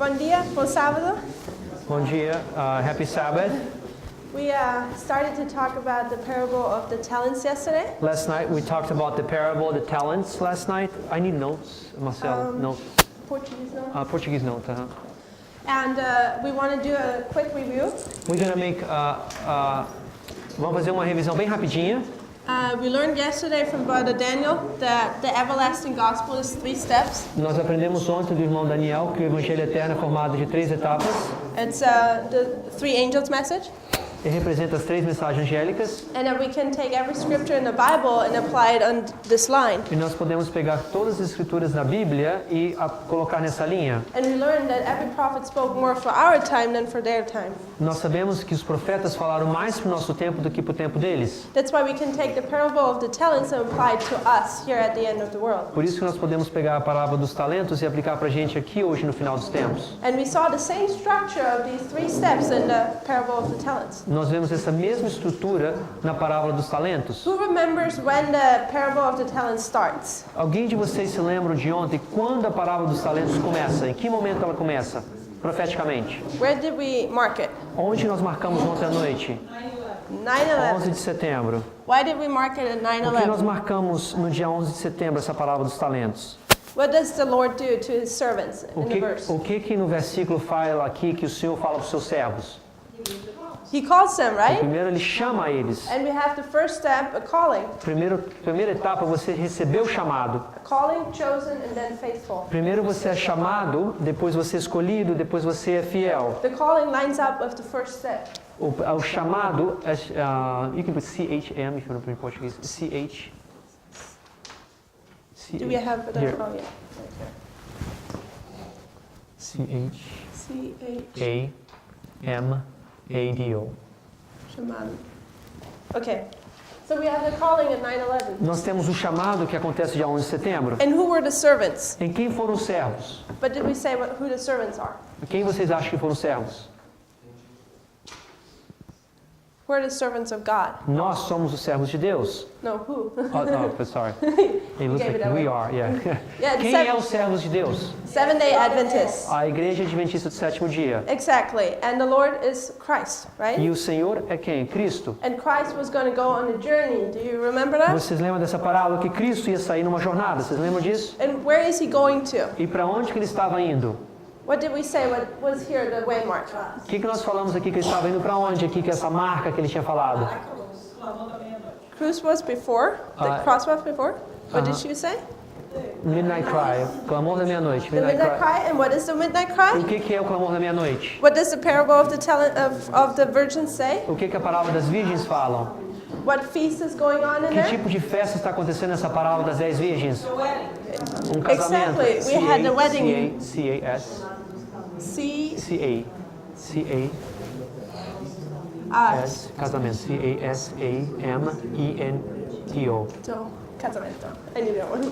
Bom dia, bom sábado. Bom dia, happy Sabbath. We started to talk about the parable of the talents yesterday. Last night we talked about the parable of the talents last night. I need notes, Marcelo. Notes. Portuguese, no? Portuguese notes. And we want to do a quick review. We're gonna make. Vamos fazer uma revisão bem rapidinha. We learned yesterday from Brother Daniel that the everlasting gospel is 3 steps. Nós aprendemos ontem do irmão Daniel que o evangelho eterno é formado de 3 etapas. It's the 3 angels message. Ele representa as 3 mensagens angélicas. And that we can take every scripture in the Bible and apply it on this line. E nós podemos pegar todas as escrituras da Bíblia e colocar nessa linha. And we learned that every prophet spoke more for our time than for their time. Nós sabemos que os profetas falaram mais para o nosso tempo do que para o tempo deles. That's why we can take the parable of the talents and apply it to us here at the end of the world. Por isso que nós podemos pegar a parábola dos talentos e aplicar para a gente aqui hoje no final dos tempos. And we saw the same structure of these 3 steps in the parable of the talents. Nós vemos essa mesma estrutura na parábola dos talentos. Who remembers when the parable of the talents starts? Alguém de vocês se lembra de ontem quando a parábola dos talentos começa? Em que momento ela começa? Profeticamente. Where did we mark it? Onde nós marcamos ontem à noite? 11 de 9/11. setembro. Why did we mark it at Por que nós 9/11? marcamos no dia 11 de setembro essa parábola dos talentos? What does the Lord do to his servants in the verse? O que no versículo fala aqui que o Senhor fala para os seus servos? He calls them, right? Primeiro ele chama eles. And we have the first step, a calling. Primeira etapa, você recebeu o chamado. A calling, chosen, and then faithful. Primeiro você é chamado, depois você é escolhido, depois você é fiel. The calling lines up with the first step. O chamado, you can put CHM if you want to put in Portuguese. Do we have it? Here. Oh, yeah. CHAMADO. Chamado. Okay. So we have the calling at 9/11. Nós temos o chamado que acontece dia 11 de setembro. And who were the servants? Em quem foram os servos? But did we say who the servants are? Quem vocês acham que foram os servos? Who are the servants of God? Nós somos os servos de Deus. No, who? Oh, sorry. It looks Gave it like away. we are, yeah. Yeah, Quem é os servos de Deus? Seventh-day Adventists. A Igreja Adventista do Sétimo Dia. Exactly. And the Lord is Christ, right? E o Senhor é quem? Cristo. And Christ was going to go on a journey. Do you remember that? Vocês lembram dessa parábola que Cristo ia sair numa jornada? Vocês lembram disso? And where is he going to? E para onde que ele estava indo? What did we say? What was here the waymark? O que nós falamos aqui que ele estava indo para onde aqui, que é essa marca que ele tinha falado? Cruz was before. The cross was before. What did you say? Midnight Cry, clamor da meia-noite. The midnight cry. And what is the midnight O cry? que é o clamor da meia-noite? What does the parable of the talent of the virgins say? O que a parábola das virgens falam? What feast is going on in Que there? tipo de festa está acontecendo nessa parábola das 10 virgens? Um casamento. Exactly. We had the wedding. C-A-S. C C-A. C-A-S. Casamento. C-A-S-A-M-E-N-T-O. So, casamento. I knew that one.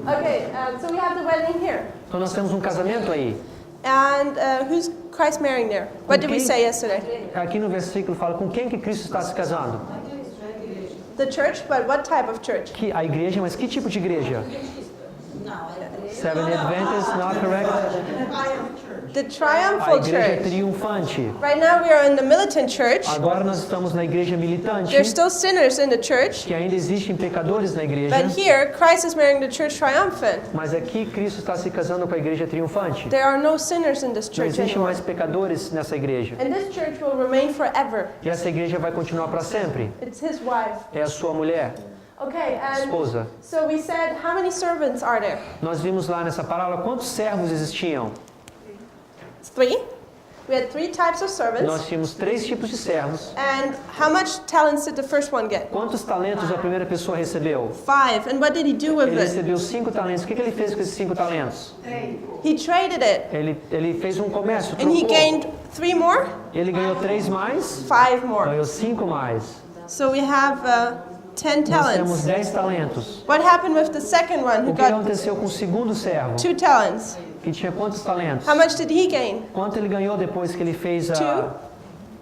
Okay, so we have the wedding here. Então nós temos um casamento aí. And who's Christ marrying there? What did we say yesterday? Aqui no versículo fala com quem que Cristo está se casando. The church, but what type of church? A igreja, mas que tipo de igreja? Seventh Adventist, not correct? The A triumphal igreja church. triunfante. Right now we are in the militant church. Agora nós estamos na igreja militante, There's still sinners in the church. que ainda existem pecadores na igreja, But here, Christ is marrying the church triumphant. mas aqui Cristo está se casando com a igreja triunfante. There are no sinners in this Não church existem anymore. mais pecadores nessa igreja. And this church will remain forever. E essa igreja vai continuar para sempre. It's his wife. É a sua mulher, Okay, and esposa. so we said, how many servants are there? Nós vimos lá nessa parábola quantos servos existiam. 3. We had 3 types of servants. Nós tínhamos 3 tipos de servos. And how much talents did the first one get? Quantos talentos a primeira pessoa recebeu? 5. And what did he do with Ele it? recebeu 5 talentos. O que ele fez com esses 5 talentos? He traded it. Ele fez um comércio, And he trocou. gained 3 more, Ele ganhou 3 mais, 5 more. ganhou 5 mais. So we have 10 Nós temos talents. 10 talentos. What happened with the second one who O que got aconteceu com o segundo servo? 2 talents? Que tinha quantos talentos? How much did he gain? Quanto ele ganhou depois que ele fez a...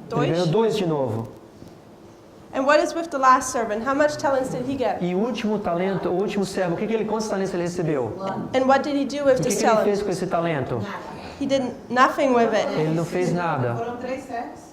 2? Ele ganhou 2 de novo. And what is with the last servant? How much talents did he get? E o último talento, o último servo, quantos talentos ele recebeu? And what did he do with O que this ele talent? fez com esse talento? He did nothing with it. Ele não fez nada. Foram 3 servos.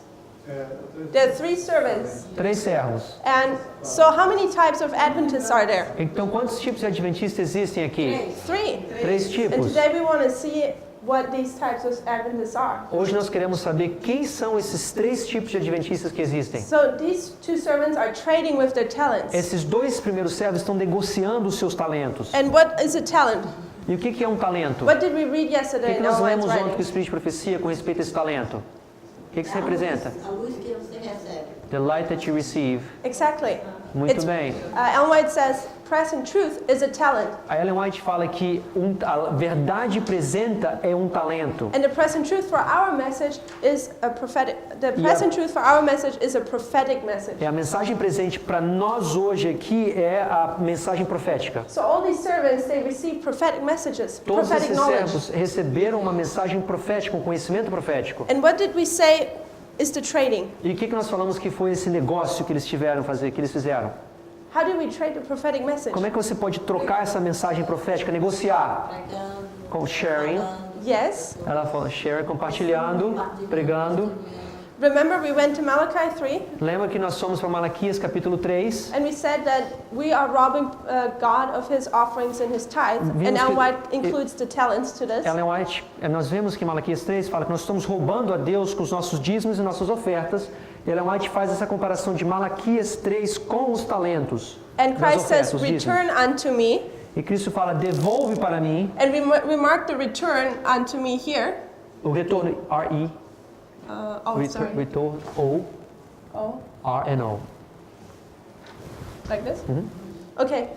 There are 3 servants. 3 servos. And so how many types of Adventists are there? Então, quantos tipos de adventistas existem aqui? 3. 3 And tipos. today we want to see what these types of Adventists are. Hoje nós queremos saber quem são esses 3 tipos de adventistas que existem. So these 2 servants are trading with their talents. Esses 2 primeiros servos estão negociando os seus talentos. And what is a talent? E o que é um talento? What did we read O yesterday que in nós Ellen lemos White's ontem com o writing? Espírito de Profecia com respeito a esse talento? O que isso representa? A luz que você recebe. The light that you receive. Exactly. Muito bem. Ellen White says, present truth is a talent. A Ellen White fala que a verdade presenta é um talento. And the present truth for our message is a prophetic. The present truth for our message is a prophetic message. E a mensagem presente para nós hoje aqui é a mensagem profética. So all these servants, they receive prophetic messages, Todos prophetic esses knowledge. servos receberam uma mensagem profética, um conhecimento profético. And what did we say is the trading? E o que nós falamos que foi esse negócio que eles tiveram fazer, que eles fizeram? How do we trade the prophetic message? Como é que você pode trocar essa mensagem profética, negociar? Pregando, Com sharing. Yes. Ela fala share, compartilhando, pregando. Remember we went to Malachi 3 Lembra que nós fomos para Malaquias capítulo 3? and we said that we are robbing God of his offerings and his tithe. Vimos And Ellen que- White includes the talents to this. Ellen White, nós vemos que Malaquias 3 fala que nós estamos roubando a Deus com os nossos dízimos e nossas ofertas. Ellen White faz essa comparação de Malaquias 3 com os talentos. And das Christ ofertas, says, os dízimos. return unto me. E Cristo fala, devolve para mim. And we mark the return unto me here. O retorno, R-E, Sorry. retorno, O, Oh, R-N-O. like this? Okay.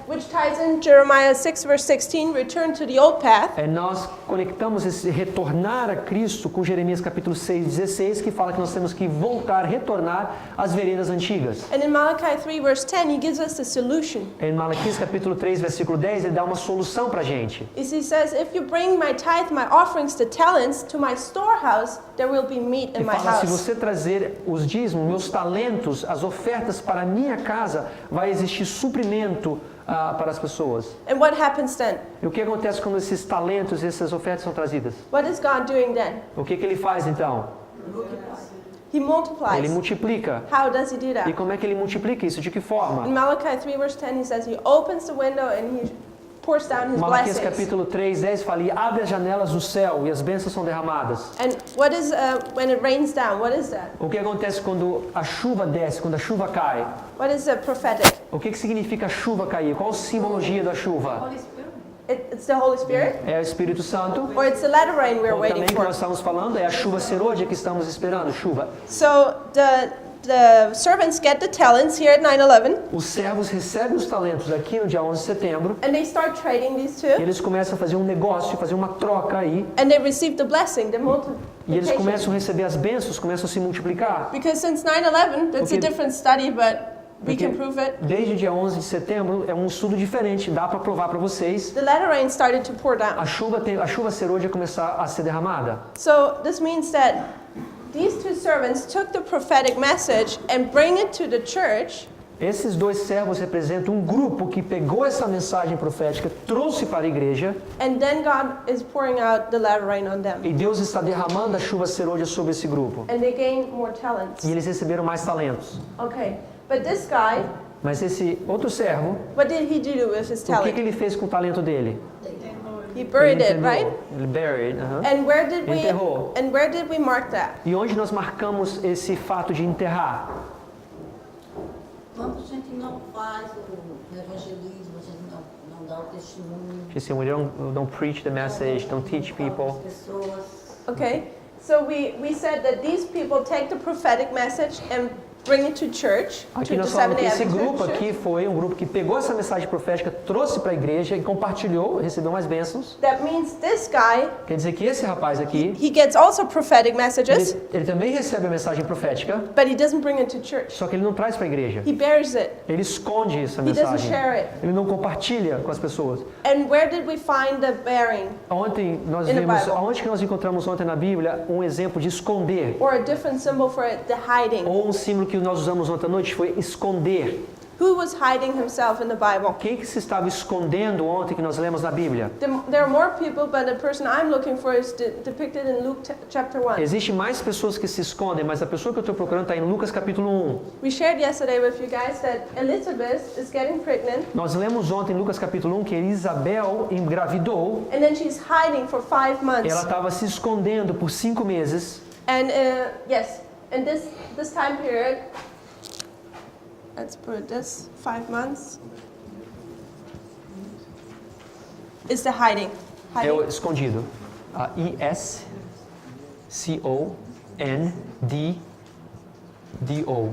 Which ties in Jeremiah 6 verse 16, return to the old path. Nós conectamos esse retornar a Cristo com Jeremias capítulo 6:16, que fala que nós temos que voltar, retornar às veredas antigas. And in Malachi 3 verse 10, he gives us the solution. Em Malaquias capítulo 3, versículo 10, ele dá uma solução para a gente. He says, if you bring my tithe, my offerings, the talents to my storehouse, there will be meat in Ele my fala, se house. você trazer os dízimos, meus talentos, as ofertas para a minha casa, vai existir suprimento para as pessoas. And what happens then? E o que acontece quando esses talentos, essas ofertas são trazidas? What is God doing then? O que ele faz então? He Ele multiplies. multiplica. How does he do E that? como é que ele multiplica isso? De que In forma? Malachi 3 verse 10, he says he opens the window and he pours down his Malaquias blessings. capítulo 3, 10 fala, e abre as janelas do céu e as bênçãos são derramadas. And what is, when it rains down, what is that? O que acontece quando a chuva desce, quando a chuva cai? What is the prophetic? O que significa a chuva cair? Qual a simbologia da chuva? It's the Holy Spirit? É o Espírito Santo. Or it's the latter rain we're Ou waiting também que for? nós estamos falando é a chuva serôdia que estamos esperando, chuva. So the servants get the talents here at 9/11, Os servos recebem os talentos aqui no dia 11 de setembro. and they start trading these E two, eles começam a fazer um negócio, fazer uma troca aí. and they receive the blessing, the E eles multiplication. começam a receber as bênçãos, começam a se multiplicar. Because since 9/11, that's a Okay. different study, but we Porque can prove it. desde o dia 11 de setembro é um estudo diferente, dá para provar para vocês. The latter rain started to pour down. A chuva serôdia começar a ser derramada. So this means that these two servants took the prophetic message and bring it to the church, Esses 2 servos representam um grupo que pegou essa mensagem profética, trouxe para a igreja, and then God is pouring out the latter rain on them. e Deus está derramando a chuva serôdia sobre esse grupo. And they gain more talents. E eles receberam mais talentos. Okay, but this guy, Mas esse outro servo, what did he do with his o que talent? ele fez com o talento dele? He buried Ele it, enterrou. right? Ele buried. And Enterrou. where did we mark that? E onde nós marcamos esse fato de enterrar? quando a gente não faz o evangelismo, a gente não dá o testemunho. She said, we don't preach the message, don't teach people. As pessoas. Okay, so we said that these people take the prophetic message and bring it to church, Aqui to the nós falamos Seventh-day que esse Adventist grupo Church. aqui foi um grupo que pegou essa mensagem profética, trouxe para a igreja e compartilhou, recebeu mais bênçãos. That means this guy, Quer dizer que esse rapaz aqui, he gets also prophetic messages, ele também recebe a mensagem profética, but he doesn't bring it to church. só que ele não traz para a igreja. He buries it. Ele esconde essa He doesn't mensagem. share it. Ele não compartilha com as pessoas. And where did we find the bearing? Ontem nós In the vimos, Bible. aonde que nós encontramos ontem na Bíblia um exemplo de esconder. Or a different symbol for it, the hiding. Ou um símbolo que nós usamos ontem à noite foi esconder. Who was hiding himself in the Bible? Quem que se estava escondendo ontem que nós lemos na Bíblia? There are more people, but the person I'm looking for is depicted in Luke chapter 1. Existem mais pessoas que se escondem, mas a pessoa que eu estou procurando está em Lucas capítulo 1. We shared yesterday with you guys that Elizabeth is getting pregnant, Nós lemos ontem em Lucas capítulo 1 que Isabel engravidou. and then she's hiding for 5 months. Ela estava se escondendo por 5 meses. And yes, in this time period, let's put this 5 months, is the hiding. É o escondido. I-S-C-O-N-D-D-O.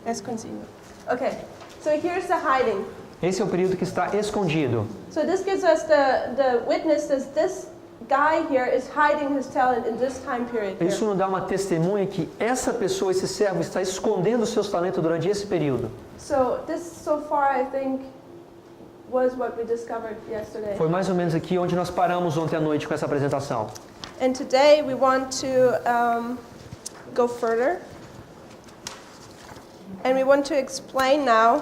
Escondido. Okay, so here's the hiding. Esse é o período que está escondido. So this gives us the witness that this guy here is hiding his talent in this time period here. Isso nos dá uma testemunha que essa pessoa, esse servo, está escondendo os seus talentos durante esse período. So this so far I think was what we discovered yesterday. Foi mais ou menos aqui onde nós paramos ontem à noite com essa apresentação. And today we want to go further. And we want to explain now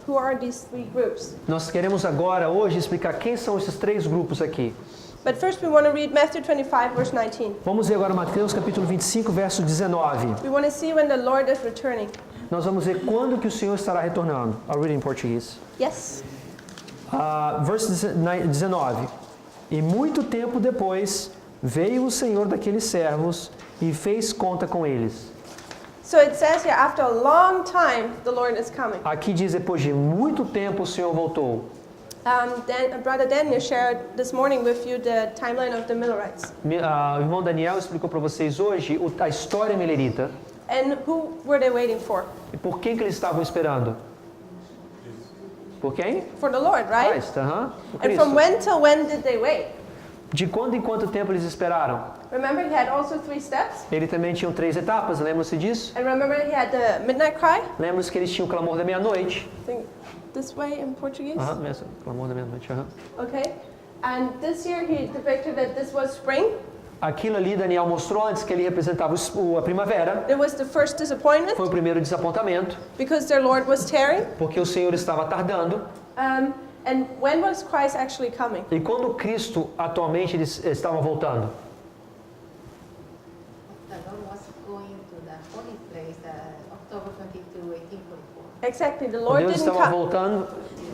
who are these 3 groups. Nós queremos agora, hoje, explicar quem são esses 3 grupos aqui. But first we want to read Matthew 25 verse 19. Vamos ver agora Mateus capítulo 25, verso 19. We want to see when the Lord is returning. Nós vamos ver quando que o Senhor estará retornando. I'll read in português. Yes. Verso 19. E muito tempo depois, veio o Senhor daqueles servos e fez conta com eles. So it says here, after a long time, the Lord is coming. Aqui diz, depois de muito tempo, o Senhor voltou. Brother Daniel shared this morning with you the timeline of the Millerites. O irmão Daniel explicou para vocês hoje a história milerita. And who were they waiting for? E por quem que eles estavam esperando? Por quem? For the Lord, right? Cristo, aham. O And from Cristo. when till when did they wait? De quando em quanto tempo eles esperaram? Remember he had also 3 steps? Ele também tinha 3 etapas, lembram-se disso? And remember he had the midnight cry? Lembram-se que eles tinham o clamor da meia-noite? I think this way in Portuguese? Aham, mesmo, clamor da meia-noite, aham. Okay. And this year he depicted that this was spring. Aquilo ali Daniel mostrou antes que ele representava a primavera. It was the first disappointment Foi o primeiro desapontamento, because their Lord was tarrying. porque o Senhor estava tardando. And when was Christ actually coming? E quando Cristo atualmente eles estavam voltando? The Lord was going to the holy place, October 22, 1844. Exactly. The Lord Deus didn't estava come. voltando,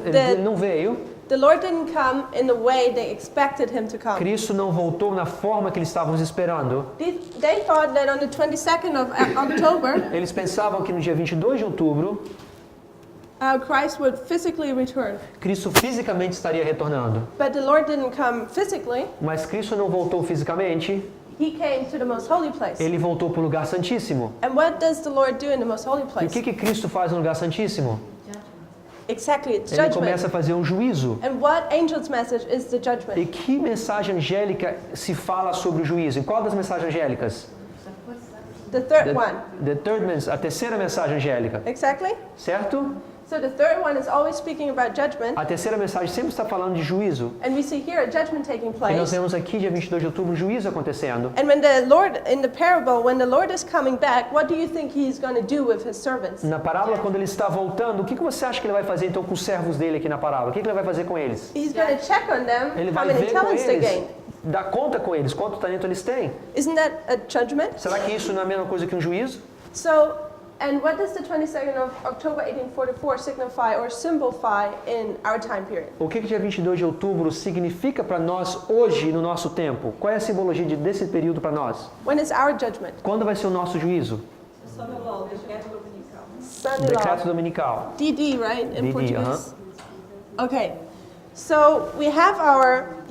ele não veio. The Lord didn't come in the way they expected him to come. Cristo não voltou na forma que eles estavam esperando. They thought that on the 22nd of October, Eles pensavam que no dia 22 de outubro, Christ would physically return. Cristo fisicamente estaria retornando. But the Lord didn't come physically. Mas Cristo não voltou fisicamente, He came to the most holy place. ele voltou para o lugar santíssimo. And what does the Lord do in the most holy E o place? que Cristo faz no lugar santíssimo? Exactly, it's Ele judgment. começa a fazer um juízo. And what angel's message is the E judgment? que mensagem angélica se fala sobre o juízo? Em qual das mensagens angélicas? The third one. A terceira mensagem angélica, Exactly? certo? So the third one is always speaking about judgment. A terceira mensagem sempre está falando de juízo. And we see here a judgment taking E nós place. vemos aqui, dia 22 de outubro, um juízo acontecendo. And when the Lord, in the parable, when the Lord is coming back, what do you think he's going to do with his servants? Na parábola, quando ele está voltando, o que você acha que ele vai fazer então com os servos dele aqui na parábola? O que ele vai fazer com eles? He's going to check on them Ele how vai many ver com talents they eles, gained. dar conta com eles, quanto talento eles têm. Isn't that a judgment? Será que isso não é a mesma coisa que um juízo? So, and what does the 22nd of October 1844 signify or symbolify in our time period? O que dia 22 de outubro significa para nós hoje, no nosso tempo? Qual é a simbologia desse período para nós? When is our judgment? Quando vai ser o nosso juízo? Sunday Decreto law. dominical. DD, right, in DD, Portuguese? Okay. So we have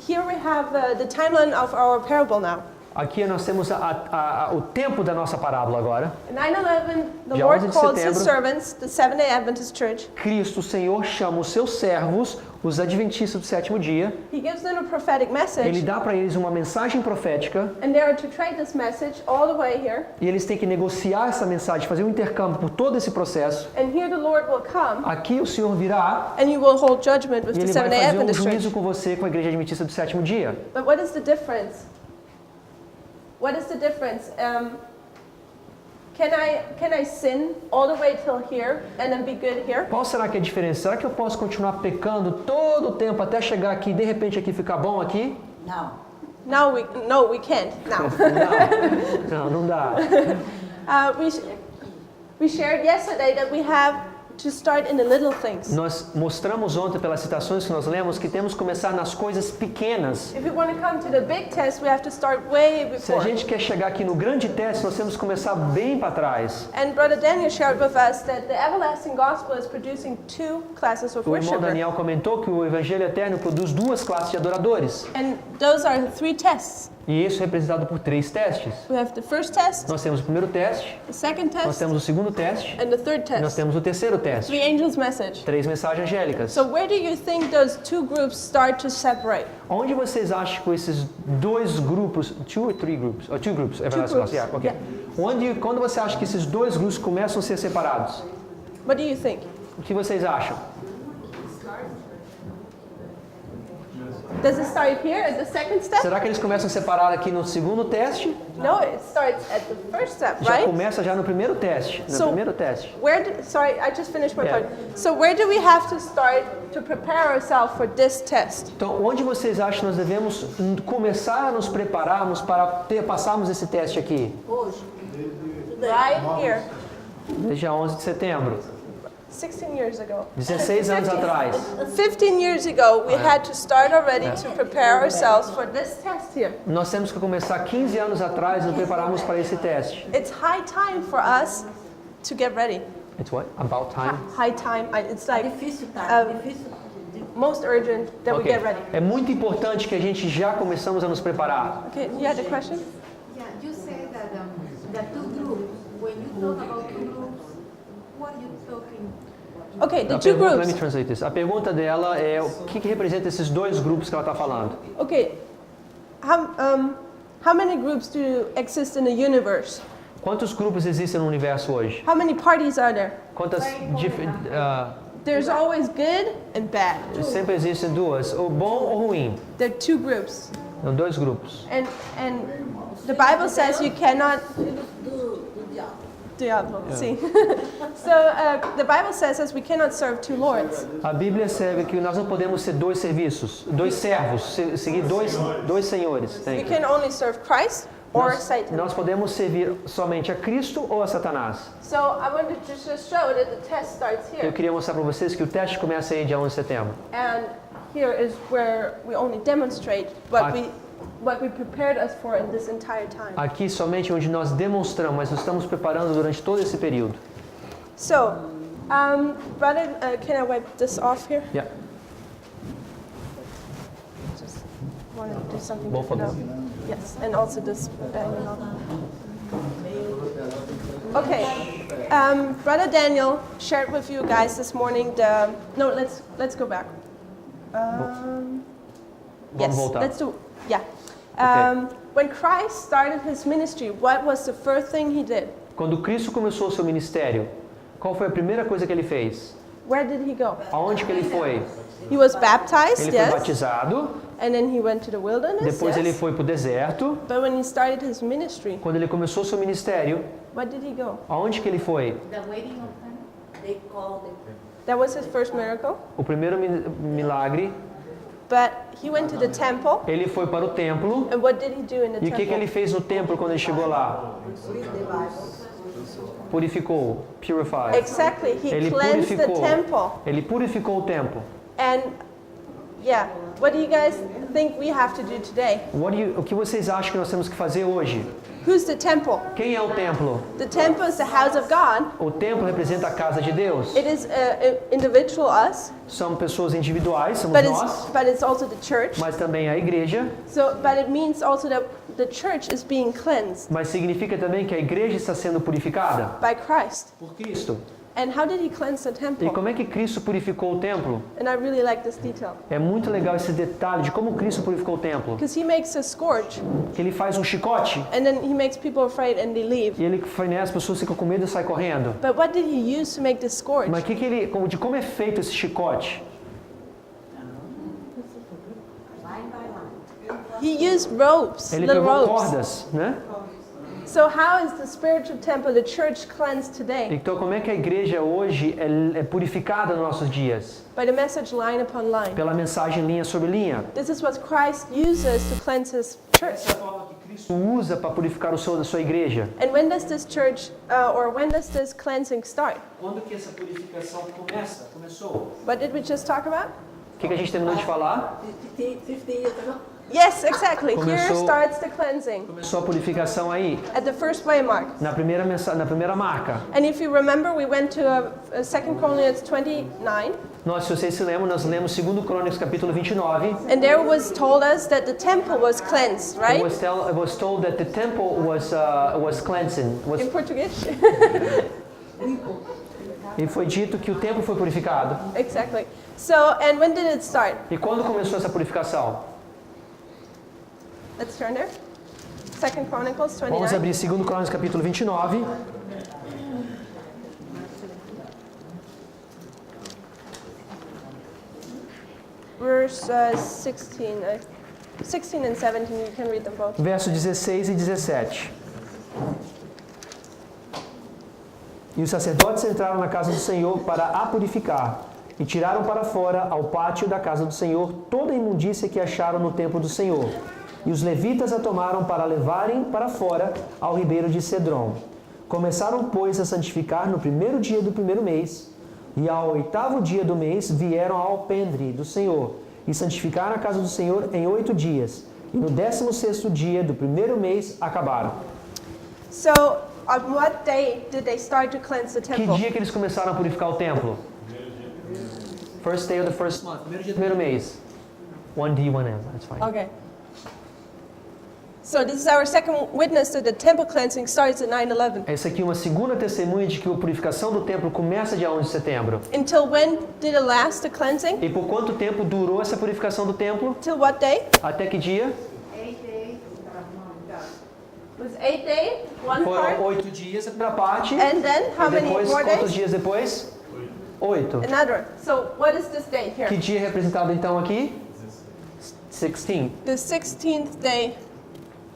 here we have the timeline of our parable now. Aqui nós temos o tempo da nossa parábola agora. In 9/11, the Dia Lord 11 de calls his setembro. servants, the Seventh-day Adventist Church. Cristo, o Senhor, chama os seus servos, os adventistas do sétimo dia. He gives them a prophetic Ele message, dá para eles uma mensagem profética and they are to trade this message all the way here. e eles têm que negociar essa mensagem, fazer um intercâmbio por todo esse processo. And here the Lord will come, Aqui o Senhor virá and you will hold judgment with e the ele vai Seventh-day fazer um Adventist juízo Church. com você, com a igreja adventista do sétimo dia. But what is the difference? What is the difference? Can I sin all the way till here and then be good here? Qual será que é a diferença? Será que eu posso continuar pecando todo o tempo até chegar aqui e de repente aqui ficar bom aqui? Não. No, we can't now. Não dá. We shared yesterday that we have to start in the little things. Nós mostramos ontem pelas citações que nós lemos que temos que começar nas coisas pequenas. If we want to come to the big test, we have to start way Se a before. gente quer chegar aqui no grande teste, nós temos que começar bem para trás. And Brother Daniel shared with us that the everlasting gospel is producing 2 classes of O irmão worshipers. Daniel comentou que o Evangelho Eterno produz 2 classes de adoradores. And those are 3 tests. E isso é representado por 3 testes. We have the first test, Nós temos o primeiro teste, the second nós test, temos o segundo teste and the third e nós test. temos o terceiro teste. 3 angels' message. 3 mensagens angélicas. So where do you think those 2 groups start to separate? Onde vocês acham que esses 2 grupos, 2 or 3 groups, or 2 groups, groups. yeah, okay. Quando você acha que esses 2 grupos começam a ser separados? What do you think? O que vocês acham? Does it start here at the second step? Será que eles começam a separar aqui no segundo teste? No, it starts at the first step, Já right? começa já no primeiro teste. Sorry, I just finished my Yeah. point. So where do we have to start to prepare ourselves for this test? Então, onde vocês acham que nós devemos começar a nos prepararmos para passarmos esse teste aqui? Hoje. Right here. Desde a 11 de setembro, 16 years ago. 16 anos atrás. 15 years ago, we had to start already to prepare ourselves for this test here. Nós temos que começar 15 anos atrás e nos prepararmos para esse teste. It's high time for us to get ready. It's what? About time? High time. It's Tá like difícil, tá? um, Difícil. most urgent that we Ok. get ready. É muito importante que a gente já começamos a nos preparar. Okay, you had a question? Yeah, you said that the 2 groups, when you talk about 2 groups, what are you talking? Okay, the A 2 pergunta, let me groups. translate this. A pergunta dela é o que representa esses 2 grupos que ela está falando. Okay, how many groups do exist in the universe? Quantos grupos existem no universo hoje? How many parties are there? Quantas There's always good and bad. sempre existem 2, ou bom ou ruim. There are 2 groups, São 2 grupos. and the Bible says you cannot. Do diabo. Diablo, see. So the Bible says we cannot serve 2 lords. A Bíblia serve que nós não podemos ser 2 serviços, 2 servos, seguir dois senhores. We can only serve Christ or Satan. Nós podemos servir somente a Cristo ou a Satanás. So I wanted to just show that the test starts Eu here, queria mostrar para vocês que o teste começa aí dia 11 de setembro. and here is where we only demonstrate what we prepared us for in this entire time. Aqui somente onde nós demonstramos, mas nós estamos preparando durante todo esse período. So, brother, can I wipe this off here? Yeah. Just want to do something Both of different now. Yes, and also this Daniel. Okay, Brother Daniel shared with you guys this morning the. No, let's go back. Yes, voltar. let's do. Yeah. Okay. When Christ started his ministry, what was the first thing he did? Quando Cristo começou o seu ministério, qual foi a primeira coisa que ele fez? Where did he go? Aonde que ele foi? He was baptized, Ele foi yes, batizado, and then he went to the wilderness. depois ele Yes. foi para o deserto. But when he started his ministry, Quando ele começou o seu ministério, where did he go? aonde que ele foi? The waiting of time? They call them. That was his first miracle. O primeiro milagre, But he went to the temple, ele foi para o templo. and what did he do in the E o que temple? ele fez no templo quando ele chegou lá? Purificou, purified. Exactly, he Ele cleansed the purificou. temple. Ele purificou o templo. And yeah, what do you guys think we have to do today? O que vocês acham que nós temos que fazer hoje? Who's the temple? Quem é o templo? The temple is the house of God. O templo representa a casa de Deus. It is individual us, São pessoas individuais, somos but nós, it's also the church. mas também a igreja. So, but it means also that the church is being cleansed Mas significa também que a igreja está sendo purificada by Christ. por Cristo. And how did he cleanse the E temple? como é que Cristo purificou o templo? And I really like this detail É muito legal esse detalhe de como Cristo purificou o templo. because he makes a scourge, Que ele faz um chicote and then he makes people afraid and they leave. e ele as pessoas ficam com medo e saem correndo. But what did he use to make this scourge? Mas de como é feito esse chicote? He used ropes, Ele little pegou ropes, cordas, né? So how is the spiritual temple, the church, cleansed today? Então, como é que a igreja hoje é purificada nos nossos dias? By the message line upon line. Pela mensagem linha sobre linha. This is what Christ uses to cleanse his church. Essa é a forma que Cristo usa para purificar a sua igreja. And when does this church, or when does this cleansing start? Quando que essa purificação começou? What did we just talk about? O que a gente terminou de falar? 50 years ago. Yes, exactly. Here Começou- starts the cleansing, Começou a purificação aí, at the first waymark. na primeira marca. And if you remember, we went to 2 Chronicles 29, Nós, se vocês se lembram, nós lemos 2 Crônicas capítulo 29. and there was told us that the temple was cleansed, It right? was told that the temple was cleansing. In Portuguese? E foi dito que o templo foi purificado. Exactly. So, and when did it start? E quando começou essa purificação? Let's turn there. 2 Chronicles Vamos 29. abrir 2 Crônicas capítulo 29. Verse 16. 16 and 17, you can read them both. Versos 16 e 17. E os sacerdotes entraram na casa do Senhor para a purificar, e tiraram para fora, ao pátio da casa do Senhor, toda a imundícia que acharam no templo do Senhor. E os levitas a tomaram para levarem para fora ao ribeiro de Cedron. Começaram, pois, a santificar no primeiro dia do primeiro mês, e ao 8º dia do mês vieram ao alpendre do Senhor, e santificaram a casa do Senhor em 8 dias, e no 16º dia do primeiro mês acabaram. So, on what day did they start to cleanse the Que temple? dia que eles começaram a purificar o templo? First day of the first month. Primeiro dia do primeiro mês. 1D, 1M. That's fine. Okay. So this is our second witness that the temple cleansing starts at 9/11. Essa aqui é uma segunda testemunha de que a purificação do templo começa dia 11 de setembro. Until when did it last, the cleansing? E por quanto tempo durou essa purificação do templo? Till what day? Até que dia? 8 days. It was 8 days, one Foram part. 8 dias a primeira parte. And then, how E many depois, more quantos days? dias depois? 8. Another. So what is this date Que here? dia é representado então aqui? 16. The 16th day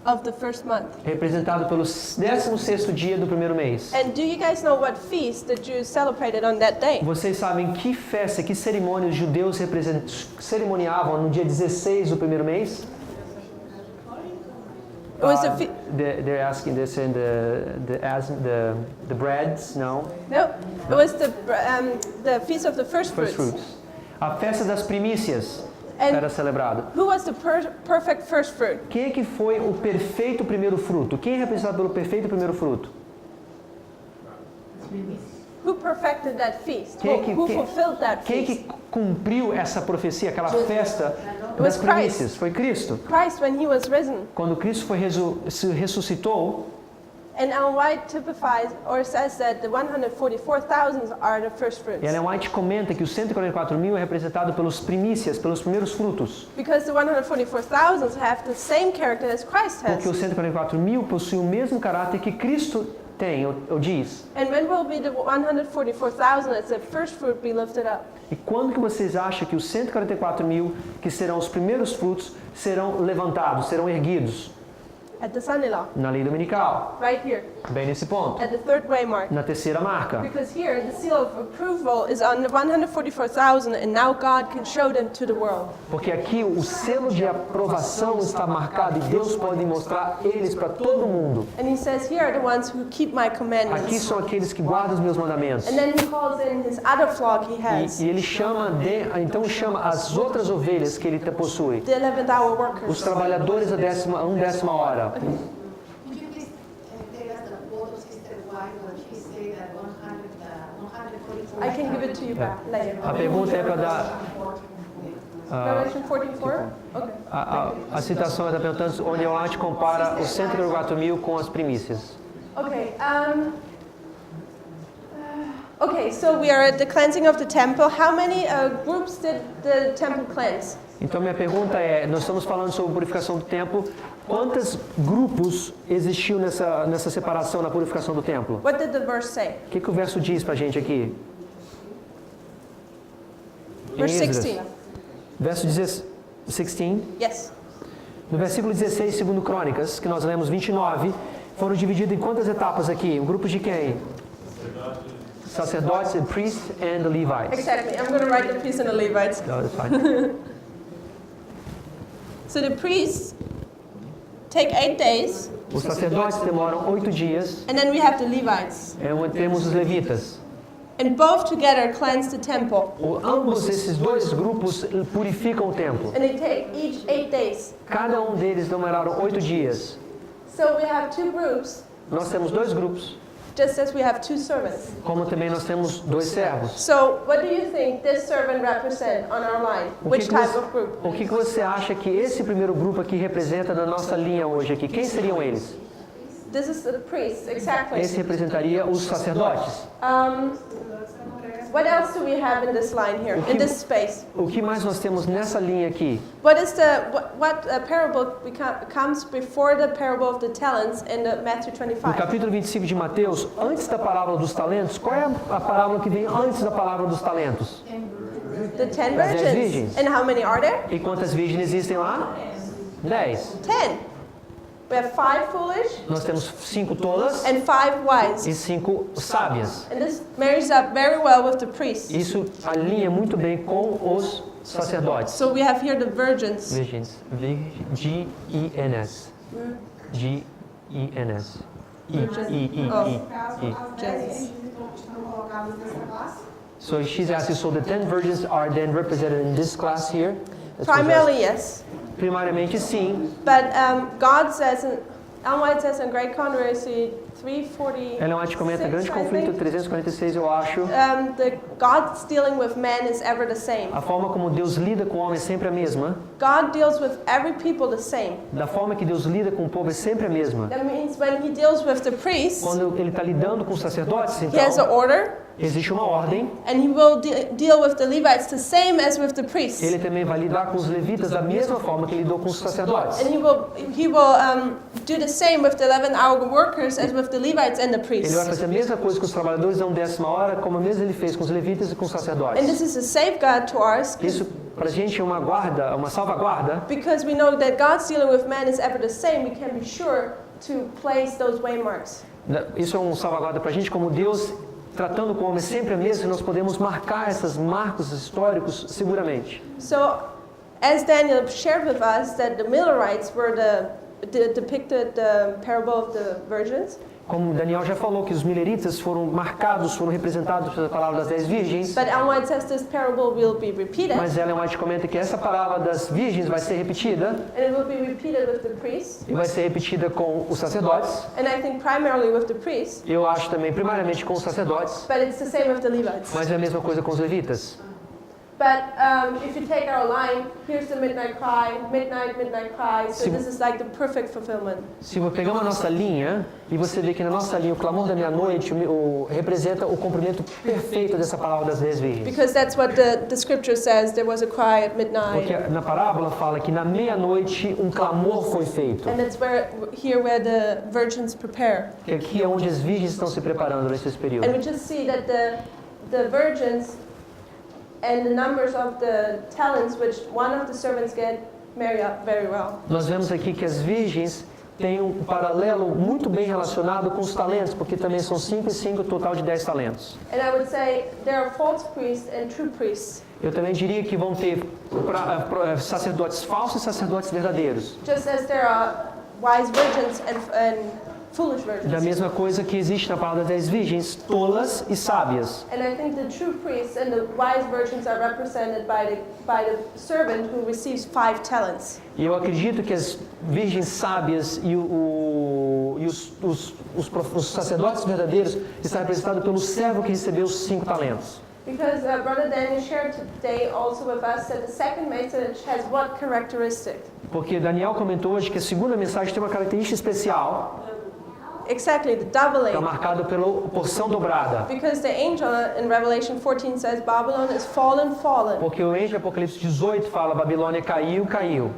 of the first month. Representado pelo 16º dia do primeiro mês. And do you guys know what feast the Jews celebrated on that day? Vocês sabem que festa, que cerimônia os judeus cerimoniavam no dia 16 do primeiro mês? It was the They're asking this in the breads, no? no, it was the feast of the first First fruits. fruits. A festa das primícias And era celebrada. who was the perfect first fruit? Quem é que foi o perfeito primeiro fruto? Quem é representado pelo perfeito primeiro fruto? Who perfected that feast? Quem é que, Who fulfilled that quem é feast? que cumpriu essa profecia, aquela festa was das primícias? Foi Cristo. Christ when he was risen. Quando Cristo se ressuscitou, And Ellen White typifies or says that the 144,000 are the first fruits. Ellen White comenta que os 144.000 é representado pelos primícias, pelos primeiros frutos. Because the 144,000 have the same character as Christ Porque has. os 144.000 possuem o mesmo caráter que Cristo tem, ou diz. And when will be the 144,000 as the first fruit be lifted up? E quando que vocês acham que os 144.000, que serão os primeiros frutos, serão levantados, serão erguidos? At the Sunday law, Na lei dominical. right here, Bem nesse ponto. at the third waymark. Na terceira marca. Because here the seal of approval is on the 144,000 and now God can show them to the world. Porque aqui o selo de aprovação está marcado e Deus pode mostrar eles para todo mundo. And he says, here are the ones who keep my Aqui commandments. são aqueles que guardam os meus mandamentos. And then he calls in his other flock he has, E ele chama, então chama as outras ovelhas que ele possui. the 11th hour Os workers. trabalhadores da décima hora. Could you please tell us the photos, Sister White, what she said that 144? I can give it to you back later. A pergunta é para dar... Revelation 44? Okay. A citação está perguntando onde a White compara os 144.000 com as primícias. Okay. Okay, so we are at the cleansing of the temple. How many groups did the temple cleanse? Então minha pergunta é, nós estamos falando sobre purificação do templo, quantos grupos existiu nessa separação na purificação do templo? What did the verse say? O que o verso diz pra gente aqui? Em Verse Esdras. 16. Verso 16. Yes. No versículo 16, segundo Crônicas, que nós lemos 29, Foram divididos em quantas etapas aqui? Grupos de quem? Sacerdotes, priests and the Levites. Exactly. I'm going to write the priests and the Levites. No, that's fine. So the priests take 8 days, Os sacerdotes demoram 8 dias. and then we have the Levites. Temos os levitas. And both together cleanse the temple. Ambos esses dois grupos purificam o templo. And they take each 8 days. Cada deles demoraram 8 dias. So we have 2 groups, Nós temos 2 grupos, just as we have 2 servants. como também nós temos 2 servos. So what do you think this servant represent on our line? Which type of group? O que você acha que esse primeiro grupo aqui representa na nossa linha hoje aqui? Quem seriam eles? This is the priests, exactly. Esse representaria os sacerdotes. What else do we have in this line here, in this space? O que mais nós temos nessa linha aqui? What is the what parable comes before the parable of the talents in the Matthew No 25? capítulo 25 de Mateus, antes da parábola dos talentos, qual é a parábola que vem antes da parábola dos talentos? The 10 As 10 virgins. virgens. And how many are there? E quantas virgens existem lá? 10. 10. We have 5 foolish Nós temos 5 tolas and 5 wise. e 5 sábias. And this marries up very well with the priests. Isso alinha muito bem com os sacerdotes. So we have here the virgins. Virgens. G-I-N-S. G-I-N-S. I. Yes. So she's asking, so the 10 virgins are then represented in this class here? Primarily, yes. Primariamente, sim. But God says, Ellen White says in Great Controversy 346, Ellen White comenta Grande Conflito 346, eu acho. the God's dealing with man is ever the same. A forma como Deus lida com o homem é sempre a mesma. God deals with every people the same. Da forma que Deus lida com o povo é sempre a mesma. That means when he deals with the priests, Quando ele está lidando com os sacerdotes, he has an então, order, existe uma ordem. and he will deal with the Levites the same as with the priests. Ele também vai lidar com os levitas da mesma forma que lidou com os sacerdotes. And he will do the same with the 11-hour workers as with the Levites and the Ele priests. vai fazer a mesma coisa com os trabalhadores da 10ª hora, como mesmo ele fez com os levitas e com os And sacerdotes. this is a safeguard to us, Isso para a gente é uma guarda, uma salvaguarda, because we know that God's dealing with man is ever the same. We can be sure to place those waymarks. isso é um salvaguarda para a gente, como Deus tratando com o homem sempre a mesma, nós podemos marcar esses marcos históricos seguramente. So, as Daniel shared with us, that the Millerites were depicted the parable of the virgins. Como Daniel já falou, que os mileritas foram marcados, foram representados pela palavra das 10 virgens, But Ellen White says this parable will be repeated, mas Ellen White comenta que essa palavra das virgens vai ser repetida, and it will be repeated with the priests, e vai ser repetida com os sacerdotes. and I think primarily with the priests, Eu acho também primariamente com os sacerdotes, but it's the same with the Levites. mas é a mesma coisa com os levitas. But if you take our line, here's the midnight cry, midnight cry, so this is like the perfect fulfillment. Se você pegar a nossa linha e você vê que na nossa linha o clamor da meia-noite representa o cumprimento perfeito dessa palavra das 10 virgens. Because that's what the scripture says, there was a cry at midnight. Porque na parábola fala que na meia-noite um clamor foi feito. And it's where the virgins prepare. Que aqui é onde as virgens estão se preparando nesse período. And we just see that the virgins and the numbers of the talents which one of the servants get marry up very well. Nós vemos aqui que as virgens têm um paralelo muito bem relacionado com os talentos, porque também são 5 e 5, total de 10 talentos. And I would say there are false priests and true priests. Eu também diria que vão ter sacerdotes falsos e sacerdotes verdadeiros. Just as there are wise virgins and foolish Da virgins. mesma coisa que existe na palavra das virgens, tolas e sábias. And I think the true priests and the wise virgins are represented by the servant who receives 5 talents. E eu acredito que as virgens sábias e os sacerdotes verdadeiros estão representados pelo servo que recebeu os 5 talentos. Because Brother Daniel shared today also with us that the second message has what characteristic? Porque Daniel comentou hoje que a segunda mensagem tem uma característica especial, Exactly, the doubling. está marcada pela porção dobrada. Because the angel in Revelation 14 says Babylon is fallen. Porque o anjo de Apocalipse 18 fala, Babilônia caiu.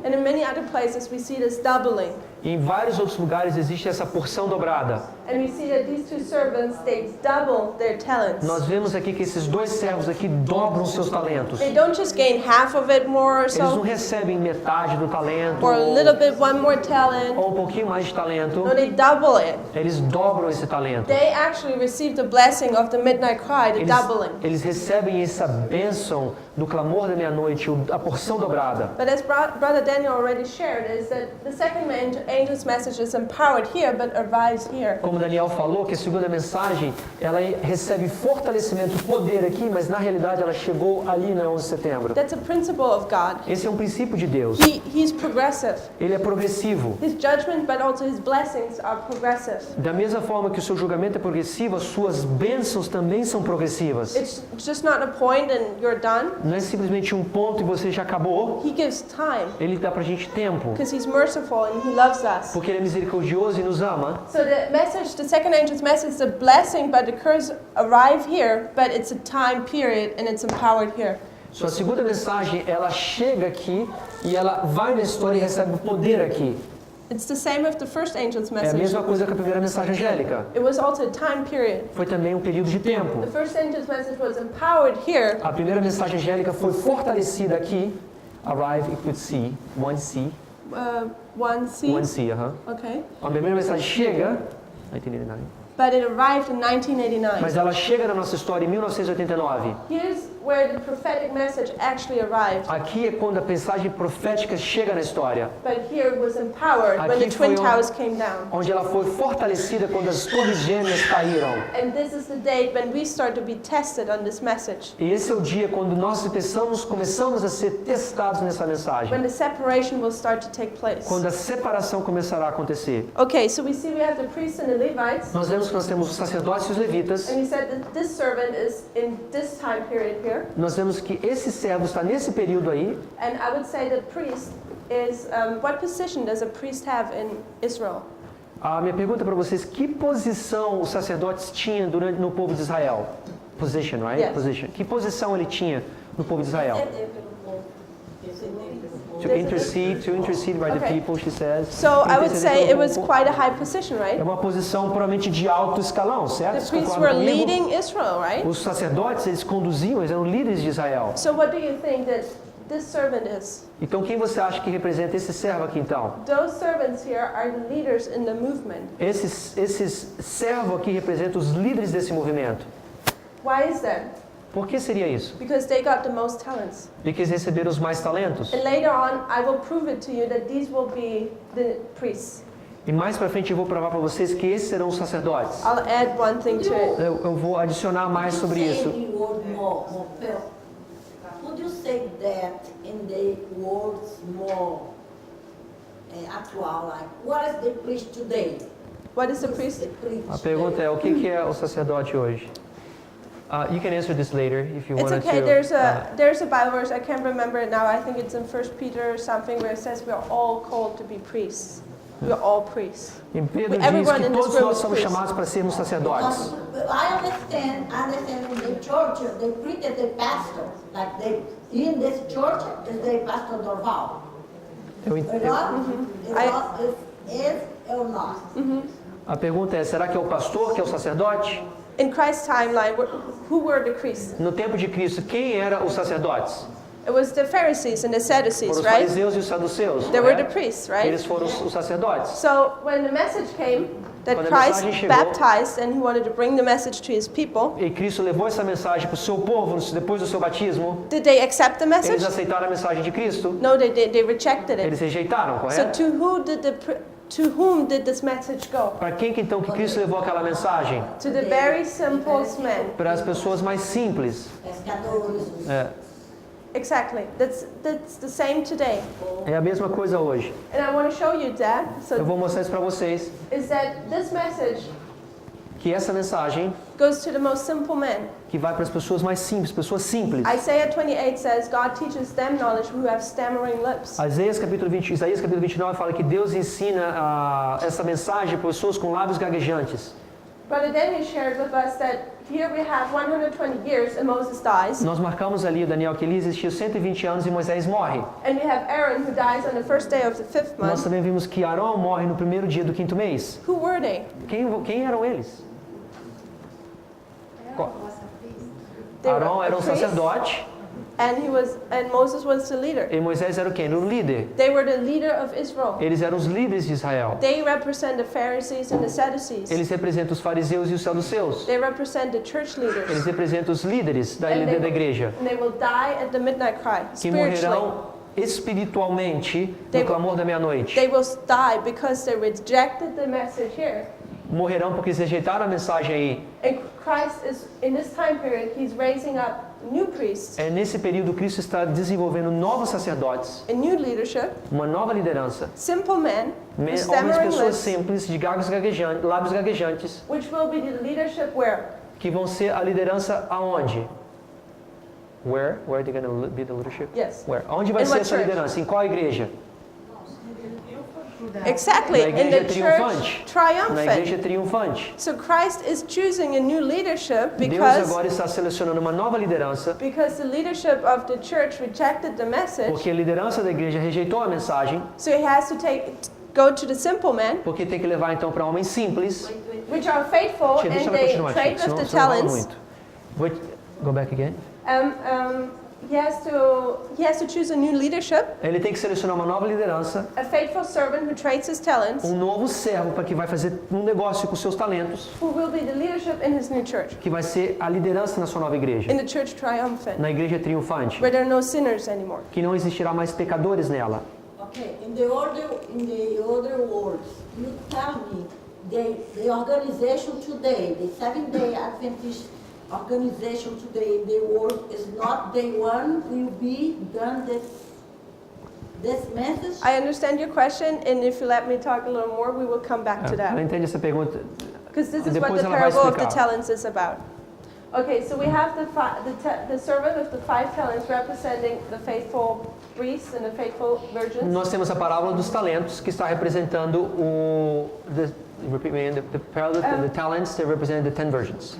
And in many other places we see this doubling. E em vários outros lugares existe essa porção dobrada. And we see that these two servants, they double their talents. Nós vemos aqui que esses dois servos aqui dobram seus talentos. They don't just gain half of it more or Eles não so, recebem metade do talento or a little bit, one more talent. ou um pouquinho mais de talento. No, they double it. Eles dobram esse talento. They actually receive the blessing of the midnight cry, the doubling. Eles recebem essa bênção do clamor da meia-noite, a porção dobrada. But as Brother Daniel already shared, is that the second angel's message is empowered here, but arrives here. Como Daniel falou, que a segunda mensagem, ela recebe fortalecimento, poder aqui, mas na realidade ela chegou ali na 11 de setembro. That's a principle of God. Esse é um princípio de Deus. He's progressive. Ele é progressivo. His judgment, but also his blessings are progressive. Da mesma forma que o seu julgamento é progressivo, as suas bênçãos também são progressivas. It's just not a point and you're done. Não é simplesmente um ponto e você já acabou. He gives time Ele dá pra gente tempo, because he's merciful and he loves us. porque Ele é misericordioso e nos ama. So the second angel's message is a blessing, but the curse arrive here, but it's a time period and it's empowered here. Sua segunda mensagem, ela chega aqui e ela vai na história e recebe o poder aqui. It's the same with the first angel's É a message. mesma coisa que a primeira mensagem angélica. It was also a time period. Foi também um período de tempo. The first angel's message was empowered here, A primeira mensagem angélica foi fortalecida aqui. Arrive, you could see, 1C. 1C. 1C, aham. Okay. A primeira mensagem chega, 1989. But it arrived in 1989. Mas ela chega na nossa história em 1989. Here's where the prophetic message actually arrived. Aqui é quando a mensagem profética chega na história. But here it was empowered when the Aqui Twin foi Towers came down. onde ela foi fortalecida quando as torres gêmeas caíram. And this is the date when we start to be tested on this message. E esse é o dia quando nós começamos a ser testados nessa mensagem. When the separation will start to take place. Quando a separação começará a acontecer. Okay, so we see we have the priests and the Levites. Nós vemos que nós temos os sacerdotes e os levitas. And we said that this servant is in this time period here. Nós vemos que esse servo está nesse período aí. And I would say that priest is, what position does a priest have in Israel? A minha pergunta para vocês, que posição os sacerdotes tinham no povo de Israel? Position, right? Yes. Position. Que posição ele tinha no povo de Israel? Interceder pelo povo. Interceder pelo povo. To intercede by the Okay. people, she says. So I would Interceder say pelo it was povo. quite a high position, right? É uma posição provavelmente de alto escalão, certo? The Vocês priests concordam were comigo? leading Israel, right? Os sacerdotes, eles conduziam, eles eram líderes de Israel. So what do you think that this servant is? Então quem você acha que representa esse servo aqui então? Those servants here are the leaders in the movement. Esses servos aqui representam os líderes desse movimento. Why is that? Por que seria isso? Because they got the most talents. Porque eles receberam os mais talentos. And later on, I will prove it to you that these will be the priests. E mais pra frente eu vou provar para vocês que esses serão os sacerdotes. I'll add one thing to it. Eu vou adicionar mais sobre isso. Say the word more, would you say that in the words more actual, like what is the priest today? What is the priest? The priest A pergunta é, o que é o sacerdote hoje? You can answer this later if you It's wanted okay. to. There's a Bible verse. I can't remember it now. I think it's in 1 Peter or something where it says we are all called to be priests. We are all priests. Em Pedro diz Everyone que in this todos room nós is somos priest. chamados para sermos sacerdotes. I understand in the church, they treated the pastor, like they, in this church, is the pastor Dorval. Eu Or ent- not? I- Is or not? A pergunta é, será que é o pastor que é o sacerdote? In Christ's timeline, who were the priests? No tempo de Cristo, quem eram os sacerdotes? It was the Pharisees and the Sadducees, Foram os right? fariseus e os saduceus. They were the correto? priests, right? Eles foram os sacerdotes. So when the message came that Quando a Christ mensagem chegou- baptized and he wanted to bring the message to his people, E Cristo levou essa mensagem para o seu povo depois do seu batismo. did they accept the Eles message? aceitaram a mensagem de Cristo. No, they did. They rejected it. Eles rejeitaram, So correto? to whom did this message go? Para quem que então que Cristo levou aquela mensagem? To the very simplest men. Para as pessoas mais simples. Pescadores. É, Exactly. That's the same today. é a mesma coisa hoje. And I want to show you that. Eu So vou mostrar isso para vocês. is that this message Que essa mensagem goes to the most simple men. que vai para as pessoas mais simples, pessoas simples. Isaiah 28 says God teaches them knowledge who have stammering lips. Isaías capítulo 29 fala que Deus ensina essa mensagem para pessoas com lábios gaguejantes. Brother Daniel shared with us that here we have 120 years and Moses dies. Nós marcamos ali, Daniel, que ali existiu 120 anos e Moisés morre. And we have Aaron who dies on the first day of the fifth Nós month. também vimos que Arão morre no primeiro dia do 5º mês. Who were they? Quem eram eles? Aaron was a priest. They were Arão a era um priest, sacerdote and Moses was the leader. e Moisés era o quem? Era o líder. They were the leader of Israel. Eles eram os líderes de Israel. They represent the Pharisees and the Sadducees. Eles representam os fariseus e os saduceus. They represent the church leaders. Eles representam os líderes da And they- da igreja, And they will die at the midnight cry, que spiritually. morrerão espiritualmente They- no clamor da meia-noite. They will die because they rejected the message here. Morrerão porque eles rejeitaram a mensagem aí. And Christ is, in this time period, He's raising up new priests É nesse período Cristo está desenvolvendo novos sacerdotes, and new leadership, uma nova liderança. simple men with Homens, stammering pessoas lips, simples, de lábios gaguejantes, which will be the leadership where? que vão ser a liderança aonde? Where? Where are they going to be the leadership? Yes. Where? Onde vai In ser what essa church? liderança? Em qual igreja? Exactly, Na in the igreja church triunfante. Na igreja triumphant. triunfante. So Christ is choosing a new leadership Deus because agora está selecionando uma nova liderança, the leadership of the church rejected the message. porque a liderança da igreja rejeitou a mensagem, So He has to go to the simple men, porque tem que levar então para homens simples. which are faithful Tia, deixa and ela they continuar, trade tia, with the senão rola talents. muito. Go back again. He has to choose a new leadership, Ele tem que selecionar uma nova liderança, a faithful servant who trades his talents, novo servo para que vai fazer um negócio com seus talentos, who will be the leadership in his new church, que vai ser a liderança na sua nova igreja, in the church triumphant, na igreja triunfante, where there are no sinners anymore. que não existirá mais pecadores nela. Okay, in the other words, you tell me the organization today, the Seventh-day Adventist organization today in the world is not the one will be done this message? I understand your question, and if you let me talk a little more, we will come back to Ela that. entende essa pergunta? Because this is what Depois the ela vai parable of the explicar. talents is about. Okay, so we have the servant with the 5 talents representing the faithful priests and the faithful virgins. Nós temos a parábola dos talentos, que está representando the talents that represent the 10 virgins.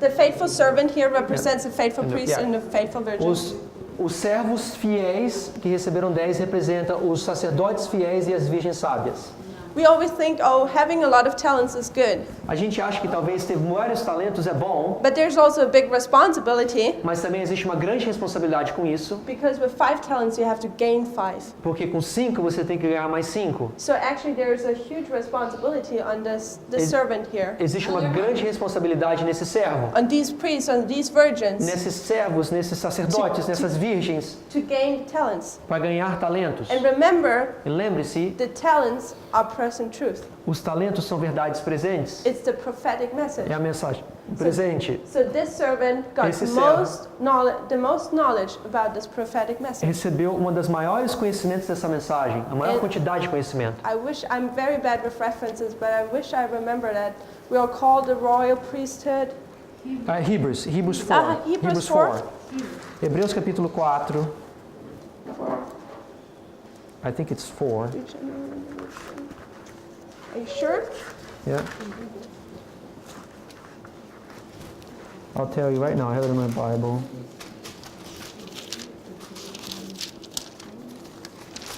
The faithful servant here represents the faithful priest Yeah. and the faithful virgins. Os servos fiéis que receberam 10 representam os sacerdotes fiéis e as virgens sábias. We always think, oh, having a lot of talents is good. A gente acha que talvez ter vários talentos é bom, But there's also a big responsibility, mas também existe uma grande responsabilidade com isso, because with 5 talents you have to gain 5. porque com 5 você tem que ganhar mais 5. So actually there's a huge responsibility on this Is- servant here. Existe uma grande responsabilidade nesse servo, On these priests, on these virgins, nesses servos, nesses sacerdotes, nessas virgens, to gain talents. para ganhar talentos. And remember, E lembre-se, the talents are present truth. os talentos são verdades presentes. It's the prophetic message. É a mensagem presente. So this servant got Esse servo the most knowledge about this prophetic message. recebeu uma das maiores conhecimentos dessa mensagem, a maior And- quantidade de conhecimento. I'm very bad with references, but I wish I remember that we are called the royal priesthood. Hebrews 4. Hebrews 4. Hebreus capítulo 4. I think it's 4. Are you sure? Yeah. I'll tell you right now, I have it in my Bible.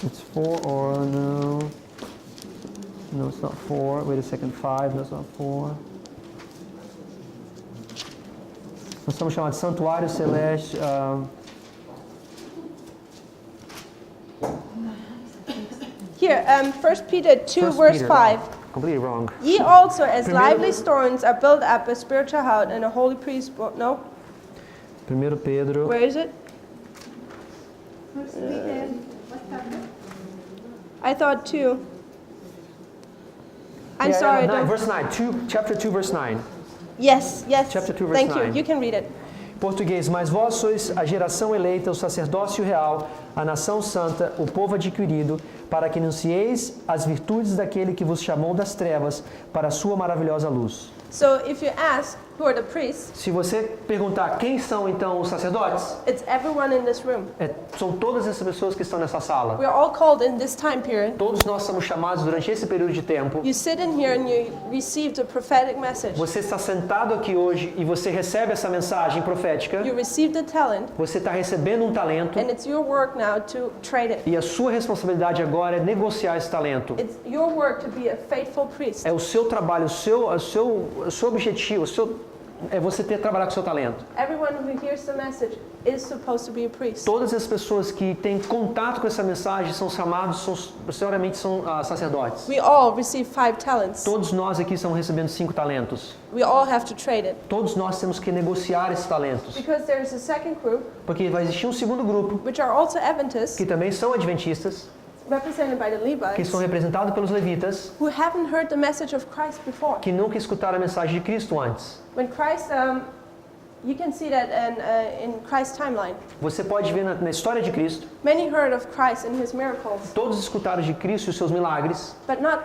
It's 4 or no. No, it's not 4. Wait a second, 5. No, it's not 4. Nós somos chamados de santuário celeste. Here, 1 Peter 2, 1 verse Peter, 5. Completely wrong. Ye also, as Primeiro- lively stones, are built up a spiritual house and a holy priest. No, 1 Pedro. where is it? First Peter, what chapter? I thought 2. I'm Yeah, sorry. I no, don't- verse 9. Chapter 2, verse 9. Yes, yes. Chapter 2, verse Thank 9. you. You can read it. Português, mas vós sois a geração eleita, o sacerdócio real, a nação santa, o povo adquirido, para que anuncieis as virtudes daquele que vos chamou das trevas para a sua maravilhosa luz. So if you ask, who are the priests, se você perguntar quem são então os sacerdotes, it's everyone in this room. são todas essas pessoas que estão nessa sala. We are all called in this time period. Todos nós somos chamados durante esse período de tempo. You sit in here and you received a prophetic message. Você está sentado aqui hoje e você recebe essa mensagem profética. You received a talent, Você está recebendo um talento and it's your work now to trade it. e a sua responsabilidade agora é negociar esse talento. It's your work to be a faithful priest. É o seu trabalho, o seu objetivo, é você trabalhar com o seu talento. Everyone who hears the message is supposed to be a priest. Todas as pessoas que têm contato com essa mensagem são chamados, necessariamente são sacerdotes. We all receive 5 talents. Todos nós aqui estamos recebendo 5 talentos. We all have to trade it. Todos nós temos que negociar esses talentos. Because there's a second group, Porque vai existir um segundo grupo, which are also Adventists, que também são adventistas, represented by the que Levites, são representados pelos levitas, who haven't heard the message of Christ before. que nunca escutaram a mensagem de Cristo antes. When Christ, you can see that in Christ's timeline. Você pode ver na história de Cristo, Many heard of Christ and His miracles, todos escutaram de Cristo e os seus milagres, but not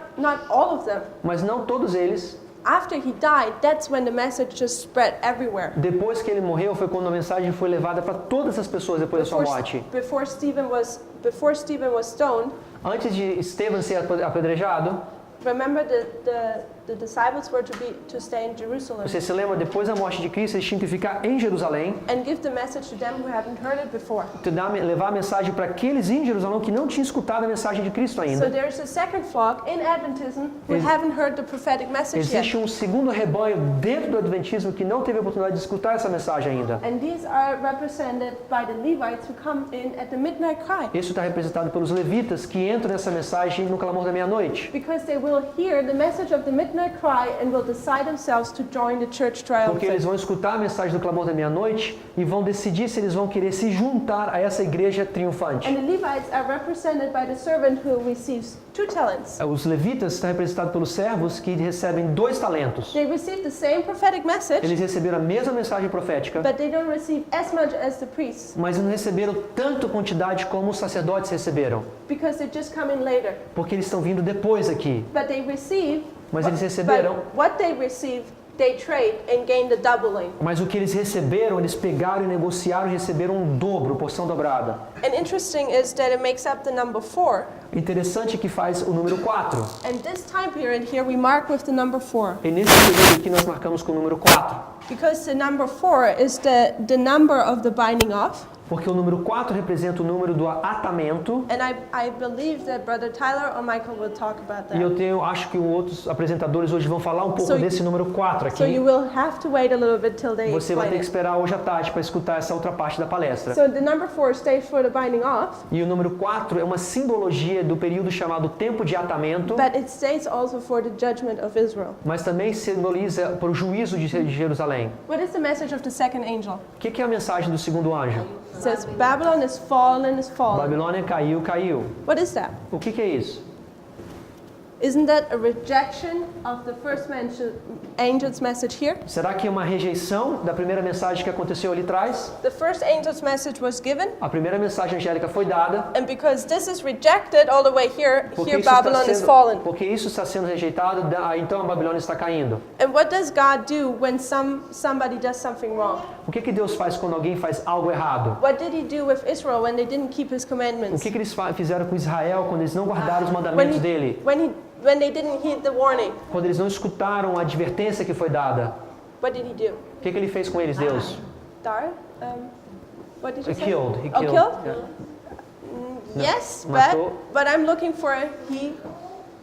all of them. mas não todos eles. After He died, that's when the message just spread everywhere. Depois que ele morreu, foi quando a mensagem foi levada para todas as pessoas depois da sua morte. Before Stephen was stoned, Antes de Estevão ser apedrejado, remember the disciples were to stay in Jerusalem você se lembra, depois da morte de Cristo, eles tinham que ficar em Jerusalém, and give the message to them who haven't heard it before. levar a mensagem para aqueles em Jerusalém que não tinham escutado a mensagem de Cristo So ainda. there's a second flock in Adventism who Ex- haven't heard the prophetic message yet. Existe um segundo rebanho dentro do Adventismo que não teve a oportunidade de escutar essa mensagem ainda. And these are represented by the Levites who come in at the midnight cry. Isso está representado pelos levitas que entram nessa mensagem no clamor da meia-noite. Because they will hear the message of the midnight cry and will decide themselves to join the church Porque eles triumphant. vão escutar a mensagem do clamor da meia-noite e vão decidir se eles vão querer se juntar a essa igreja triunfante. And the Levites are represented by the servant who receives 2 talents. Os levitas estão representados pelos servos que recebem 2 talentos. They receive the same prophetic message, Eles receberam a mesma mensagem profética, but they don't receive as much as the priests mas não receberam tanta quantidade como os sacerdotes receberam, because they just come in later. porque eles estão vindo depois aqui. But they receive, Mas eles receberam, but what they receive, they trade and gain the doubling. mas o que eles receberam, eles pegaram e negociaram e receberam um dobro, porção dobrada. And interesting is that it makes up the number 4. Interessante que faz o número 4. And this time period here we mark with the number 4. E nesse período aqui nós marcamos com o número 4. Because the number 4 is the number of the binding off. Porque o número 4 representa o número do atamento. And I believe that Brother Tyler or Michael will talk about E that. eu acho que outros apresentadores hoje vão falar um pouco So- desse número 4 So you aqui. will have to wait a little bit till they Você vai ter explain que it. esperar hoje à tarde para escutar essa outra parte da palestra. So the number 4 stays for the binding off, E o número 4 é uma simbologia do período chamado tempo de atamento, but it stays also for the judgment of Israel. mas também simboliza para o juízo de Jerusalém. What is the message of the second angel? O que é a mensagem do segundo anjo? It says, Babylon is fallen, is fallen. Babilônia caiu, caiu. What is that? O que é isso? Isn't that a rejection of the first angel's message here? Será que é uma rejeição da primeira mensagem que aconteceu ali atrás? The first angel's message was given, A primeira mensagem angélica foi dada. and because this is rejected all the way here, Porque here isso está Babylon is sendo, fallen. porque isso está sendo rejeitado, então a Babilônia está caindo. And what does God do when somebody does something wrong? O que Deus faz quando alguém faz algo errado? What did He do with Israel when they didn't keep His O commandments? que eles fizeram com Israel quando eles não guardaram os mandamentos dele? When they didn't heed the warning, Quando eles não escutaram a advertência que foi dada? what did He do? O que ele fez com eles, Deus? Dar? What did you He say? killed. He Oh, killed. killed? Yeah. No, Yes, matou. but I'm looking for He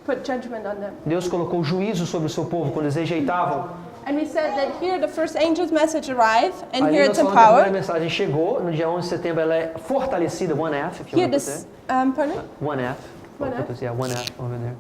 put judgment on them. Deus colocou juízo sobre o seu povo quando eles rejeitavam. And we said that here the first angel's message arrived, and Ali here nós it's falamos que a primeira empowered. mensagem chegou, no dia 11 de setembro ela é fortalecida, 1F, if you Here want to this, say. pardon? 1F. 1F? Yeah, 1F over there.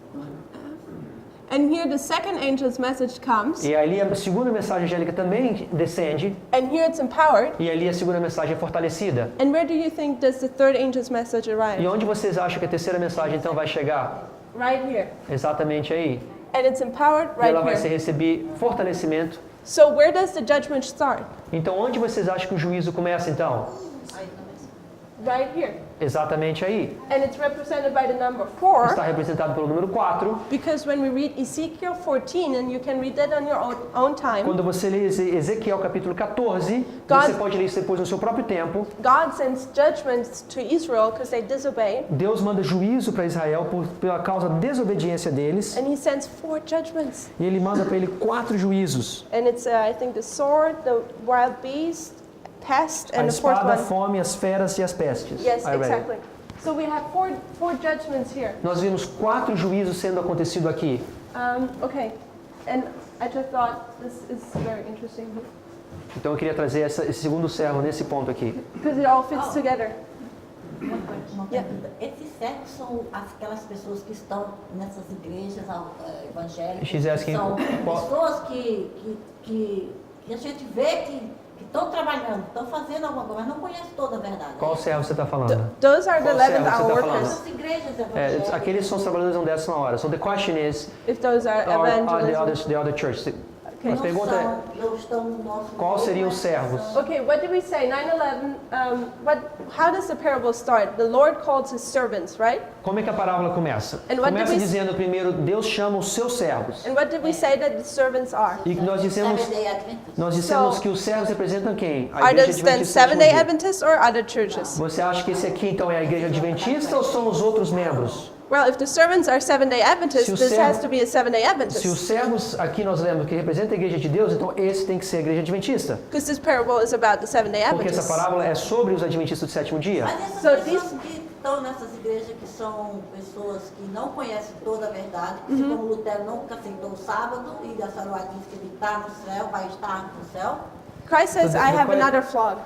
And here the second angel's message comes, E ali a segunda mensagem angélica também descende, and here it's empowered. e ali a segunda mensagem é fortalecida. And where do you think does the third angel's message E arrive? onde vocês acham que a terceira mensagem então vai chegar? Right here. Exatamente aí. And it's empowered E ela right vai se here. receber fortalecimento. So where does the judgment start? Então onde vocês acham que o juízo começa então? right here. Exatamente aí. And it's represented by the number 4. Está representado pelo número 4. Because when we read Ezekiel 14, and you can read that on your own time, Quando você lê Ezequiel capítulo 14, você pode ler isso depois no seu próprio tempo. God sends judgments to Israel because they disobey. Deus manda juízo para Israel pela causa da desobediência deles. And he sends 4 judgments. E ele manda para ele 4 juízos. And it's, I think, the sword, the wild beast, pest, A and the fourth espada, a one. fome, as feras e as pestes. Yes, I read it. exactly. So we have four judgments here. Nós vimos 4 juízos sendo acontecido aqui. Okay, and I just thought this is very interesting Então eu queria trazer esse segundo servo nesse ponto aqui. because it all fits together. Uma Yeah. pergunta. Esses servos são aquelas pessoas que estão nessas igrejas evangélicas, She's asking, são qual- pessoas que a gente vê que estão trabalhando, estão fazendo alguma coisa, mas não conhecem toda a verdade. Qual servo você está falando? Those are the Qual servo 11th você hour tá falando? workers. Essas igrejas É, evangélicas. aqueles são os trabalhadores da 10ª hora. So the question is, If those are evangelism. the other church. Okay. Mas pergunta é, não estão no nosso qual seriam os mas servos? são- Okay, what did we say? 9/11. How does the parable start? The Lord calls his servants, right? Como é que a parábola começa? And what Começa did we- dizendo primeiro, Deus chama os seus servos. And what did we say that the servants are? E nós dissemos, Seventh-day Adventists. nós dissemos So- que os servos representam quem? A Are igreja those then adventista do sétimo Seventh-day dia. Adventists or other churches? Você acha que esse aqui então é a igreja adventista ou são os outros membros? Well, if the servants are Seventh-day Adventists, Se o this servo- has to be a Seventh-day Se os Adventist. servos aqui nós lemos que representam a igreja de Deus, então esse tem que ser a igreja adventista. Because this parable is about the Seventh-day Porque essa Adventists. parábola é sobre os adventistas do sétimo dia. Mas essas So pessoas this- que estão nessas igrejas, que são pessoas que não conhecem toda a verdade, assim como Lutero nunca aceitou o sábado, e a Saroá diz que ele está no céu, vai estar no céu. Christ says, So I have the que- another flog.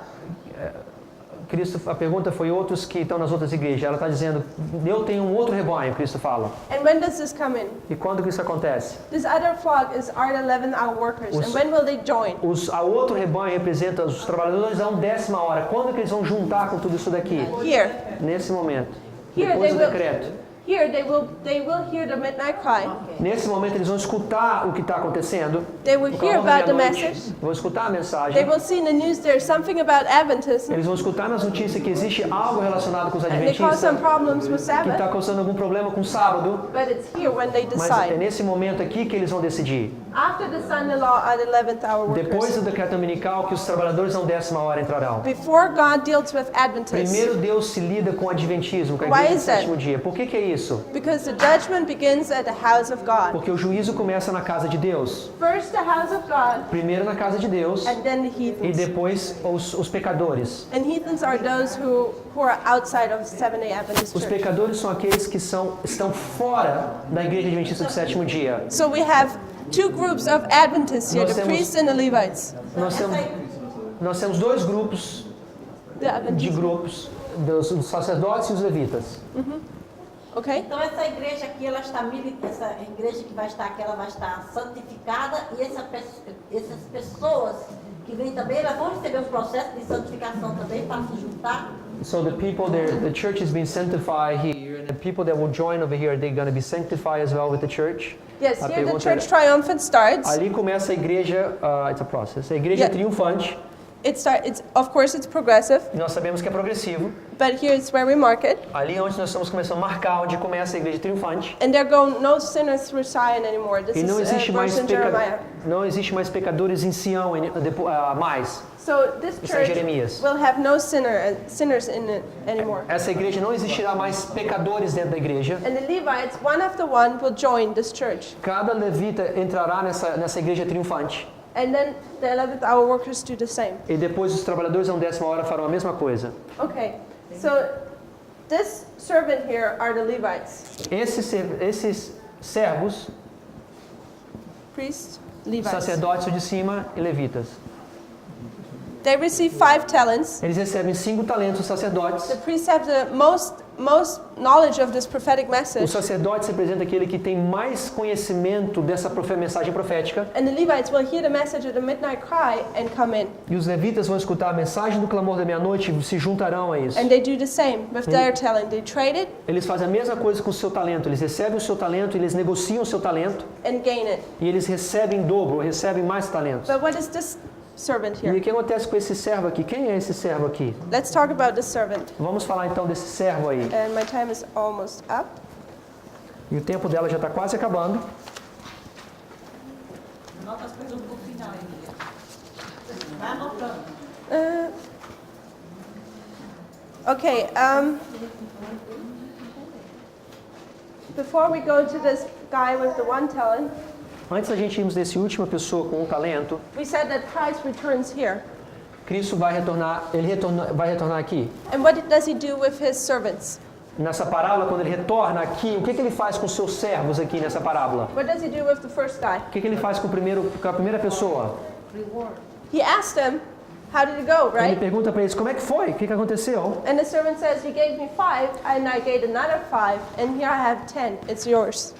Cristo, a pergunta foi outros que estão nas outras igrejas. Ela está dizendo, eu tenho um outro rebanho, Cristo fala. And when does this come in? E quando que isso acontece? This other flock are the 11th hour workers. And when will they join? A outro rebanho representa os trabalhadores da 10ª hora. Quando que eles vão juntar com tudo isso daqui? Here. Nesse momento. Here Depois they do will. decreto. Here they will hear the midnight cry. Nesse momento eles vão escutar o que está acontecendo. They will O hear clamor da about the meia-noite. message. Vão escutar a They mensagem. will see in the news there's something about Adventism. Eles vão escutar nas notícias que existe algo relacionado com os And they cause some adventistas, problems with que está Sabbath. causando algum problema com o sábado. But it's here when they Mas é decide. nesse momento aqui que eles vão decidir. After the son-in-law are the 11th hour Depois workers. do decreto dominical que os trabalhadores da 10ª hora entrarão. Before God deals with Adventists. Primeiro Deus se lida com o adventismo, com a Why igreja do is that? sétimo dia. Por que é isso? Because the judgment begins at the house of God. Porque o juízo começa na casa de Deus. First the house of God, Primeiro na casa de Deus and then the e heathens. depois os pecadores. And heathens are those who are outside of Seventh-day Adventist Os church. pecadores são aqueles que estão fora da igreja adventista do sétimo dia. So we have two groups of Adventists here, Nós the temos- priests and the Levites. Nós temos 2 grupos The de Adventists. grupos, dos sacerdotes e os levitas. Okay? Então essa igreja aqui, ela está essa igreja que vai estar aqui, ela vai estar santificada e essas pessoas que vêm também, elas vão receber um processo de santificação também para se juntar. So the people there, the church is being sanctified here, and the people that will join over here, they're going to be sanctified as well with the church. Yes, A here the pergunta church triumphant starts. Ali começa a igreja, it's a process. A igreja Yeah. triunfante. It's of course it's progressive, E nós sabemos que é progressivo. but here it's where we mark it. Ali é onde nós estamos começando a marcar onde começa a igreja triunfante. And there go no sinners through Zion anymore. This E não is a existe mais verse in Jeremiah. não existe mais pecadores em Sião mais. So this Isso é church Jeremias. will have no sinners in it anymore. Essa igreja não existirá mais pecadores dentro da igreja. And the Levites, one after one, will join this church. Cada levita entrará nessa igreja triunfante. And then the 11th hour workers do the same. E depois os trabalhadores da 10ª hora farão a mesma coisa. Okay, so this servant here are the Levites. Esses servos, Priests, Levites. sacerdotes o de cima e levitas. They receive 5 talents. Eles recebem 5 talentos, os sacerdotes. The priests have the most knowledge of this prophetic Os message. sacerdotes representam aquele que tem mais conhecimento dessa mensagem profética. And the Levites will hear the message of the midnight cry and come in. E os levitas vão escutar a mensagem do clamor da meia-noite e se juntarão a isso. And they do the same with their talent. They trade it Eles fazem a mesma coisa com o seu talento. Eles recebem o seu talento, eles negociam o seu talento and gain it. e eles recebem em dobro, recebem mais talentos. But what is this servant E o here. que acontece com esse servo aqui? Quem é esse servo aqui? Let's talk about the servant. Vamos falar então desse servo aí. And my time is almost up. E o tempo dela já está quase acabando. Anota as perguntas pro final, Emília. Vai anotando. Okay, before we go to this guy with the 1 talent, Antes da gente irmos nesse última pessoa com um talento, we said that Christ returns here. Cristo vai retornar, vai retornar aqui. And what does he do with his servants? Nessa parábola, quando ele retorna aqui, o que ele faz com os seus servos aqui nessa parábola? What does he do with the first guy? O que ele faz com a primeira pessoa? He asked him, how did it go, Ele right? pergunta para eles, como é que foi? O que aconteceu? And the servant says, you gave me 5, and I gave another 5, and here I have 10, it's yours.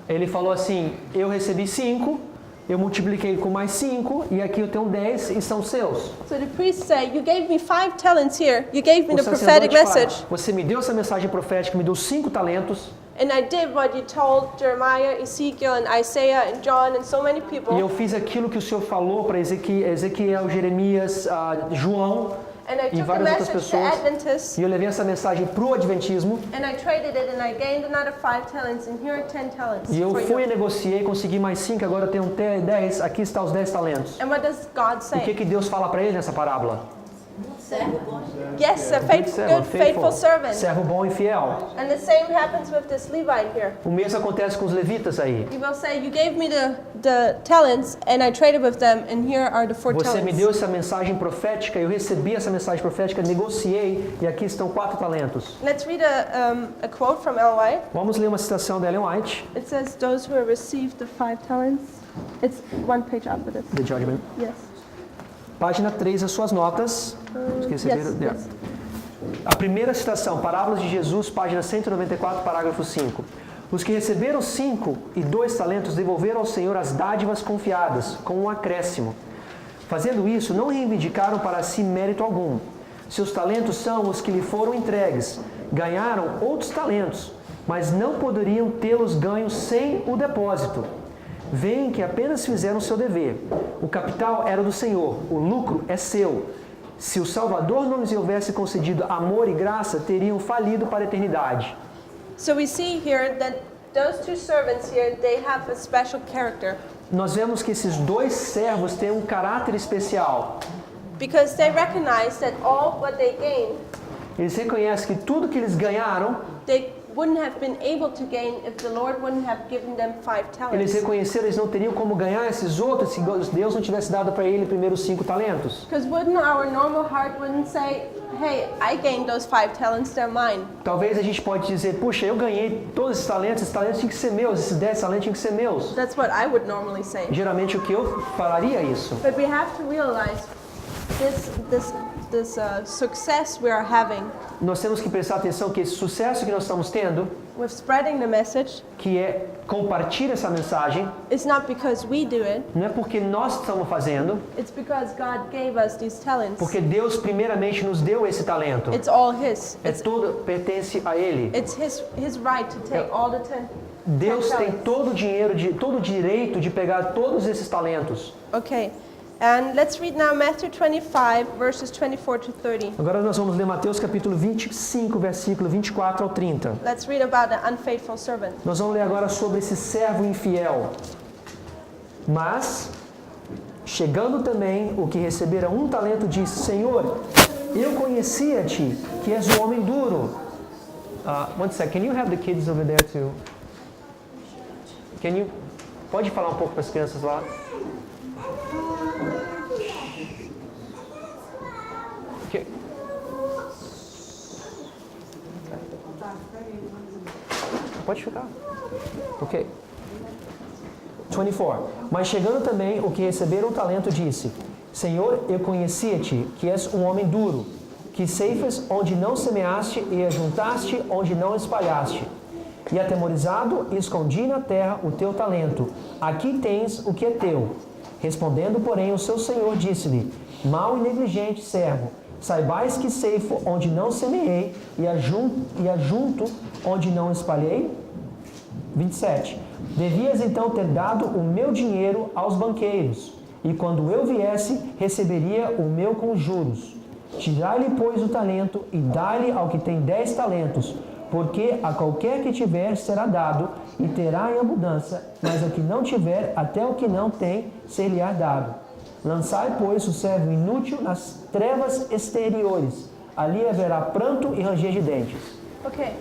Ele falou assim, eu recebi 5, eu multipliquei com mais 5, e aqui eu tenho 10 e são seus. So the priest said, you gave me 5 talents here, you gave me O the prophetic sacerdote fala, message, você me deu essa mensagem profética, me deu 5 talentos, and I did what you told Jeremiah, Ezekiel, and Isaiah, and John, and so many e people, eu fiz aquilo que o Senhor falou para Ezequiel, Jeremias, João, and I e took the várias outras message to pessoas. Adventists, E eu levei essa mensagem para o Adventismo, and I traded it, and I gained another 5 talents, and here are 10 talents e eu for fui e you. negociei, consegui mais 5, agora eu tenho 10, aqui está os 10 talentos. And what does God O que say? Deus fala para ele nessa parábola? Servo bom. Yes, a Good servant, good, faithful servant. Servo bom e fiel. And the same happens with this Levite here. O mesmo acontece com os levitas aí. He will say, you gave me the talents, and I traded with them, and here are the 4 Você me talents. deu essa mensagem profética, eu recebi essa mensagem profética, negociei e aqui estão 4 talentos. Let's read a quote from Ellen White. Vamos ler uma citação da Ellen White, It says, those who have received the 5 talents. It's 1 page after this. The Judgment. Yes. Página 3, as suas notas. Os que receberam- Yes, yeah. yes. A primeira citação, Parábolas de Jesus, página 194, parágrafo 5. Os que receberam 5 e 2 talentos devolveram ao Senhor as dádivas confiadas, com um acréscimo. Fazendo isso, não reivindicaram para si mérito algum. Seus talentos são os que lhe foram entregues. Ganharam outros talentos, mas não poderiam tê-los ganhos sem o depósito. Veem que apenas fizeram seu dever. O capital era do Senhor, o lucro é seu. Se o Salvador não lhes houvesse concedido amor e graça, teriam falido para a eternidade. So we see here that those 2 servants here, they have a special character Nós vemos que esses 2 servos têm um caráter especial. because they recognize that all what they gain, Eles reconhecem que tudo que eles ganharam, they wouldn't have been able to gain if the Lord wouldn't have given them 5 eles talents. reconheceram, eles não teriam como ganhar esses outros se Deus não tivesse dado para ele primeiro os 5 talentos. Because wouldn't our normal heart wouldn't say, hey, I gained those 5 talents, they're mine. Talvez a gente pode dizer, puxa, eu ganhei todos esses talentos tinham que ser meus, esses 10 talentos tinham que ser meus. That's what I would normally say. Geralmente o que eu falaria é isso. But we have to realize this success we are having Nós temos que prestar atenção que esse sucesso que nós estamos tendo, with spreading the message, que é compartilhar essa mensagem, is not because we do it, não é porque nós estamos fazendo, it's because God gave us these talents. porque Deus primeiramente nos deu esse talento. It's all His. É tudo pertence a Ele. It's His right to take all the 10 Deus tem talents. todo o dinheiro, todo o direito de pegar todos esses talentos. Okay, and let's read now Matthew 25, verses 24 to 30. Agora nós vamos ler Mateus capítulo 25, versículo 24 ao 30. Let's read about the unfaithful servant. Nós vamos ler agora sobre esse servo infiel. Mas, chegando também o que recebera um talento, disse: Senhor, eu conhecia-te, que és um homem duro. One sec, can you have the kids over there too? Pode falar um pouco para as crianças lá? Okay. Pode ficar. Ok. 24. Mas chegando também o que receberam o talento, disse: Senhor, eu conhecia-te, que és um homem duro, que ceifas onde não semeaste e ajuntaste onde não espalhaste. E atemorizado, escondi na terra o teu talento. Aqui tens o que é teu. Respondendo, porém, o seu senhor disse-lhe: Mau e negligente servo, saibais que ceifo onde não semeei e ajunto onde não espalhei? 27. Devias então ter dado o meu dinheiro aos banqueiros, e quando eu viesse, receberia o meu com juros. Tirai-lhe, pois, o talento e dai-lhe ao que tem 10 talentos, porque a qualquer que tiver será dado e terá em abundância, mas ao que não tiver, até o que não tem, ser-lhe-á dado. Lançai, pois, o servo inútil nas trevas exteriores. Ali haverá pranto e ranger de dentes. Okay,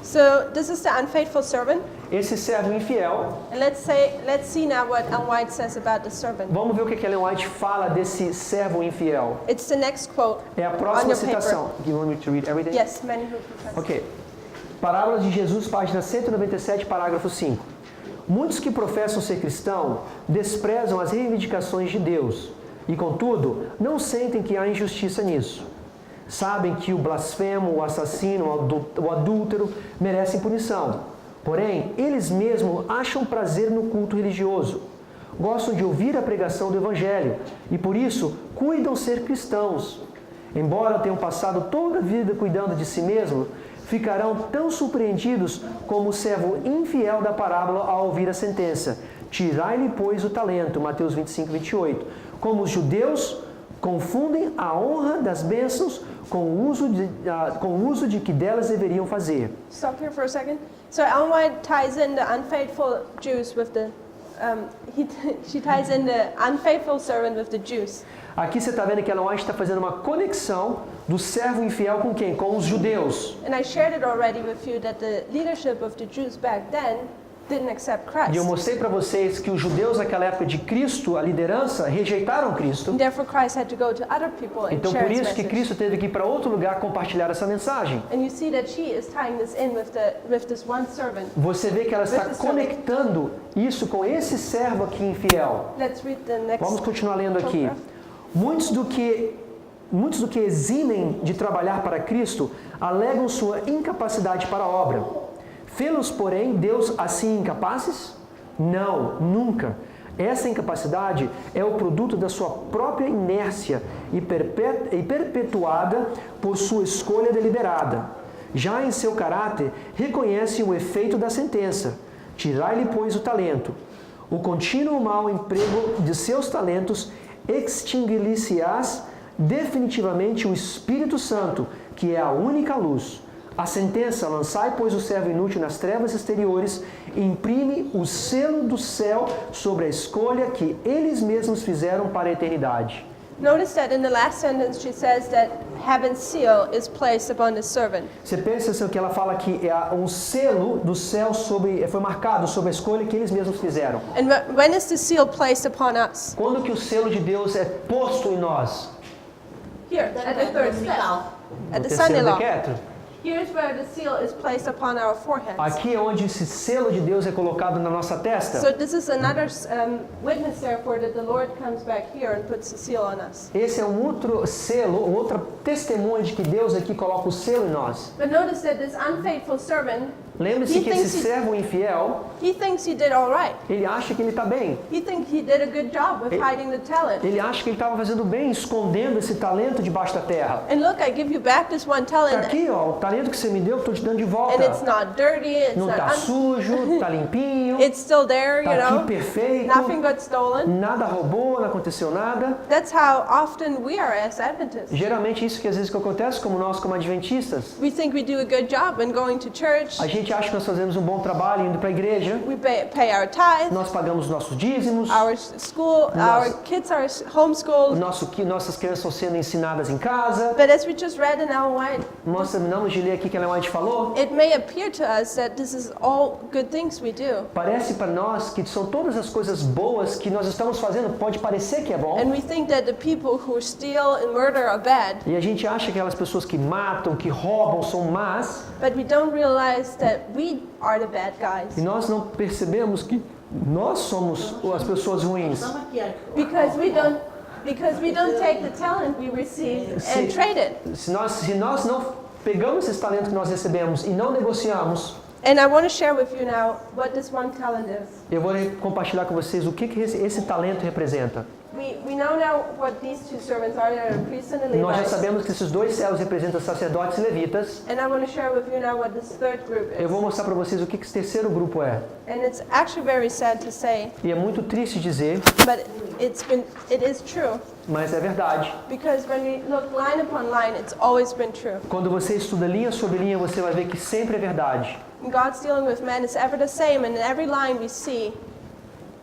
so this is the unfaithful servant. Esse servo infiel, And let's see now what Ellen White says about the servant. vamos ver o que Ellen White fala desse servo infiel. It's the next quote É a on próxima your paper. citação. You want me to read everything? Yes, many who confess. Ok. Parábola de Jesus, página 197, parágrafo 5. Muitos que professam ser cristão desprezam as reivindicações de Deus e, contudo, não sentem que há injustiça nisso. Sabem que o blasfemo, o assassino, o adúltero merecem punição. Porém, eles mesmos acham prazer no culto religioso. Gostam de ouvir a pregação do Evangelho e, por isso, cuidam ser cristãos. Embora tenham passado toda a vida cuidando de si mesmos, ficarão tão surpreendidos como o servo infiel da parábola ao ouvir a sentença. Tirai-lhe, pois, o talento. Mateus 25, 28. Como os judeus confundem a honra das bênçãos com o uso de que delas deveriam fazer. Stop here for a second. So Ellen White ties in the unfaithful Jews with the, she ties in the unfaithful servant with the Jews. Aqui você está vendo que Ellen White está fazendo uma conexão do servo infiel com quem? Com os judeus. And I shared it already with you that the leadership of the Jews back then didn't accept E eu Christ. mostrei para vocês que os judeus naquela época de Cristo, a liderança, rejeitaram Cristo. And therefore Christ had to go to other people and Então share por his isso que message. Cristo teve que ir para outro lugar compartilhar essa mensagem. And you see that she is tying this in with this one servant. Você vê que ela está conectando isso com esse servo aqui infiel. Let's read the next. Vamos continuar lendo aqui. Muitos do que eximem de trabalhar para Cristo alegam sua incapacidade para a obra. Fê-los, porém, Deus assim incapazes? Não, nunca. Essa incapacidade é o produto da sua própria inércia e perpetuada por sua escolha deliberada. Já em seu caráter, reconhecem o efeito da sentença. Tirai-lhe, pois, o talento. O contínuo mau emprego de seus talentos extinguir-lhe-se-ás definitivamente o Espírito Santo, que é a única luz. A sentença, lançai, pois, o servo inútil nas trevas exteriores, imprime o selo do céu sobre a escolha que eles mesmos fizeram para a eternidade. Notice that in the last sentence she says that heaven's seal is placed upon the servant. Você pensa que ela fala que um selo do céu foi marcado sobre a escolha que eles mesmos fizeram. And when is the seal placed upon us? Quando que o selo de Deus é posto em nós? Here, at the third step. At the No Sunday terceiro law. decreto? Here's where the seal is placed upon our foreheads. Aqui é onde esse selo de Deus é colocado na nossa testa. So this is another witness, therefore, that the Lord comes back here and puts the seal on us. Esse é um outro selo, outra testemunha de que Deus aqui coloca o selo em nós. But notice that this unfaithful servant, Lembre-se He que thinks esse he- servo infiel, he thinks he did all right. ele acha que ele está bem. He thinks he did a good job with hiding the talent. Ele acha que ele estava fazendo bem, escondendo esse talento debaixo da terra. And look, I give you back this one Tá talent, aqui, ó, o talento que você me deu, eu estou te dando de and volta. it's not dirty, it's Não not está sujo, está limpinho, it's still there, you está aqui know. perfeito, Nothing got stolen. nada roubou, não aconteceu nada. That's how often we are as Adventists. Geralmente isso que às vezes que acontece como nós como adventistas. We think we do a good job in going to church. A gente acha que nós fazemos um bom trabalho indo para a igreja, We pay our tithe. nós pagamos nossos dízimos, Our school, our kids are homeschooled. nossas crianças estão sendo ensinadas em casa. But as we just read in Ellen White, Nós terminamos de ler aqui que Ellen White falou. it may appear to us that this is all good things we do. Parece para nós que são todas as coisas boas que nós estamos fazendo, pode parecer que é bom. And we think that the people who steal and murder are bad. E a gente acha que aquelas pessoas que matam, que roubam, são más. But we don't realize that we are the bad guys. E nós não percebemos que nós somos as pessoas ruins. Because we don't take the talent we receive and Se- trade it. Se nós não pegamos esse talento que nós recebemos e não negociamos, And I want to share with you now what this one talent is. Eu vou compartilhar com vocês o que esse talento representa. We know now what these two servants are. They're a priest and a Nós já Levite. sabemos que esses dois servos representam sacerdotes e levitas. And I want to share with you now what this third group Eu is. vou mostrar para vocês o que esse terceiro grupo é. And it's actually very sad to say, E é muito triste dizer, but it is true. mas é verdade. Because when we look line upon line, it's always been true. Quando você estuda linha sobre linha, você vai ver que sempre é verdade. And God's dealing with man is ever the same, and in every line we see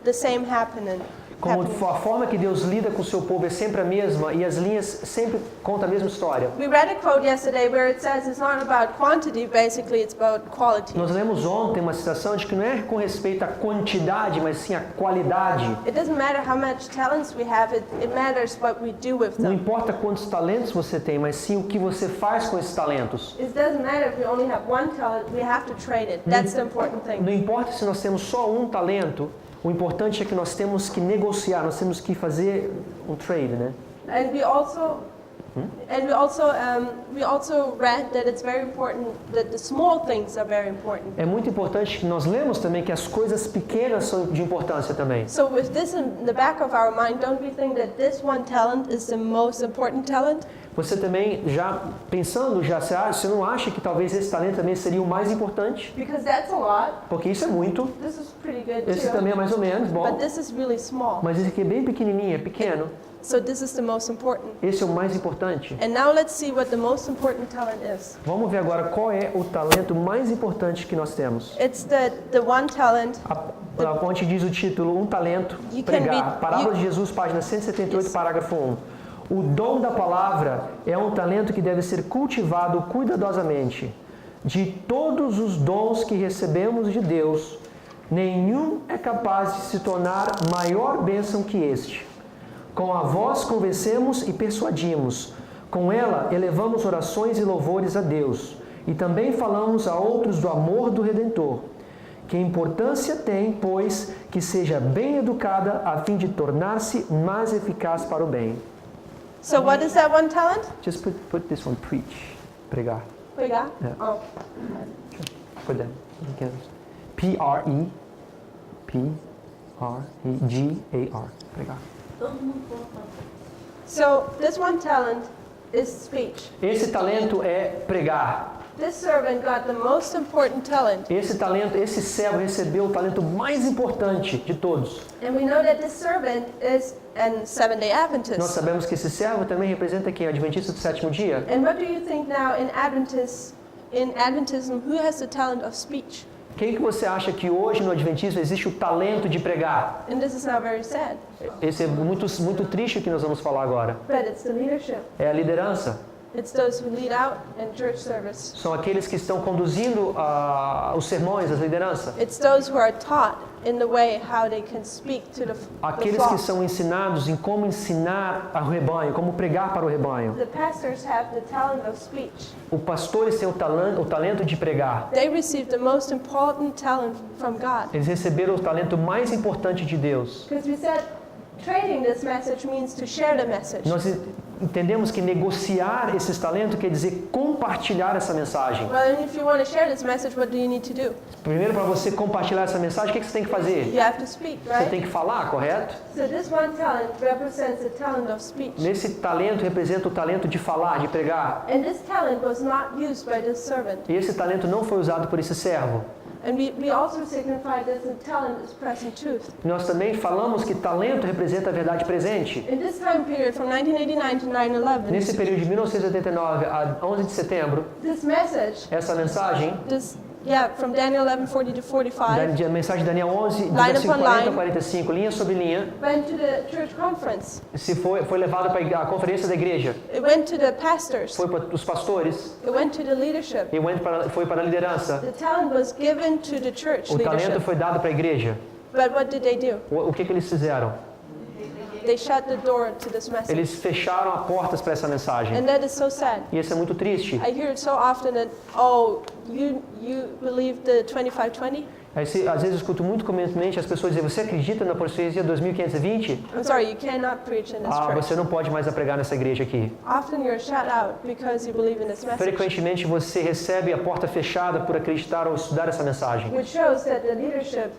the same happening. Como a forma que Deus lida com o seu povo é sempre a mesma e as linhas sempre contam a mesma história. We read a quote yesterday where it says it's not about quantity, basically it's about quality. Nós lemos ontem uma citação de que não é com respeito à quantidade, mas sim à qualidade. It doesn't matter how much talents we have, it matters what we do with Não them. importa quantos talentos você tem, mas sim o que você faz com esses talentos. It doesn't matter if we only have one talent, we have to trade it. That's the important thing. Não importa se nós temos só um talento, o importante é que nós temos que negociar, nós temos que fazer um trade, né? And we also read that it's very important that the small things are very important. É muito importante que nós lemos também que as coisas pequenas são de importância também. So with this in the back of our mind, don't we think that this one talent is the most important talent? Você também, já pensando, você não acha que talvez esse talento também seria o mais importante? Because that's a lot. Porque isso é muito. This is pretty good Esse too. também é mais ou menos, bom. But this is really small. Mas esse aqui é bem pequenininho, é pequeno. So this is the most important. Esse é o mais importante. And now let's see what the most important talent is. Vamos ver agora qual é o talento mais importante que nós temos. It's the one talent. A ponte diz o título, um talento, You can pregar. read- Parábola de Jesus, página 178, parágrafo 1. O dom da palavra é um talento que deve ser cultivado cuidadosamente. De todos os dons que recebemos de Deus, nenhum é capaz de se tornar maior bênção que este. Com a voz convencemos e persuadimos. Com ela elevamos orações e louvores a Deus. E também falamos a outros do amor do Redentor. Que importância tem, pois, que seja bem educada a fim de tornar-se mais eficaz para o bem. So what is that one talent? Just put this one, preach, pregar. Pregar? Yeah. Oh. Put that. P-R-E-G-A-R, pregar. Todo mundo coloca. So this one talent is speech. Esse talento é pregar. This servant got the most important talent. Esse servo recebeu o talento mais importante de todos. And we know that this servant is a Seventh-day Nós Adventist. sabemos que esse servo também representa quem? O Adventista do sétimo dia? And what do you think now in Adventism, who has the talent of speech? Quem que você acha que hoje no Adventismo existe o talento de pregar? And this is now very sad, Esse é muito triste o que nós vamos falar agora. but it's the leadership. É a liderança. It's those who lead out in church service. São aqueles que estão conduzindo os sermões, as lideranças. It's those who are taught in the way how they can speak to the Aqueles que flock. são ensinados em como ensinar ao rebanho, como pregar para o rebanho. The pastors have the talent of speech. Os pastores têm o talento de pregar. They receive the most important talent from God. Eles receberam o talento mais importante de Deus. Because we said trading this message means to share the message. Nós entendemos que negociar esses talentos quer dizer compartilhar essa mensagem. Well, and if you want to share this message, what do you need to do? Primeiro, para você compartilhar essa mensagem, o que você tem que fazer? You have to speak, Você right? tem que falar, correto? So this one talent represents the talent of speech. Nesse talento representa o talento de falar, de pregar. And this talent was not used by this servant. E esse talento não foi usado por esse servo. And we also signify that the talent is present truth. Nós também falamos que talento representa a verdade presente. In this time period, from 1989 to 9/11, Nesse período de 1989 a 11 de setembro, this message, essa mensagem, from Daniel 11:40 to 45, a mensagem de Daniel 11, do Line versículo upon 40 a line. 45, linha sobre linha, went to the church conference. foi levado para a conferência da igreja, It went to the pastors. foi para os pastores It went to the leadership. e foi para a liderança. The talent was given to the church O talento leadership. foi dado para a igreja. But what did they do? O que eles fizeram? They shut the door to this message. Eles fecharam as portas para essa mensagem. And that is so sad. E isso é muito triste. I hear it so often that, oh, you believe the 25-20? Às vezes eu escuto muito comumente as pessoas dizer, você acredita na profecia 2520? I'm sorry, you cannot preach in this church. Você não pode mais pregar nessa igreja aqui. Often you're shut out because you believe in this message. Frequentemente você recebe a porta fechada por acreditar ou estudar essa mensagem. Which shows that the leadership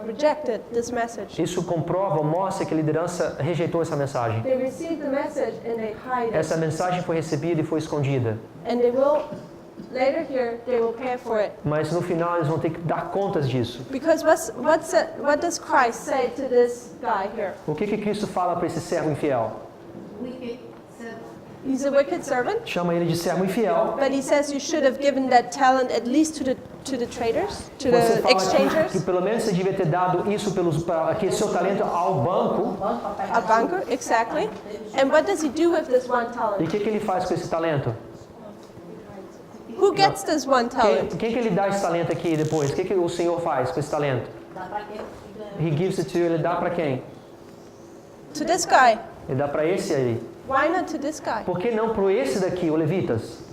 rejected this message. Isso comprova ou mostra que a liderança rejeitou essa mensagem. They received the message and they hide it. Essa mensagem foi recebida e foi escondida. And they will, later here, they will pay for it. Mas no final eles vão ter que dar contas disso. Because what does Christ say to this guy here? O que Cristo fala para esse servo infiel? Wicked servant. He's a wicked servant, Chama ele de servo infiel. but he says you should have given that talent at least to the traders, to Você the fala exchangers, que pelo menos você devia ter dado isso aquele seu talento ao banco. a banker, exactly. And what does he do with this one E talent? o que ele faz com esse talento? Who gets this one talent? Quem que ele dá esse talento aqui depois? O que o Senhor faz com esse talento? He gives it to you. Ele dá para quem? To this guy. Ele dá para esse aí. Why not to this guy? Por que não para esse daqui, o levitas?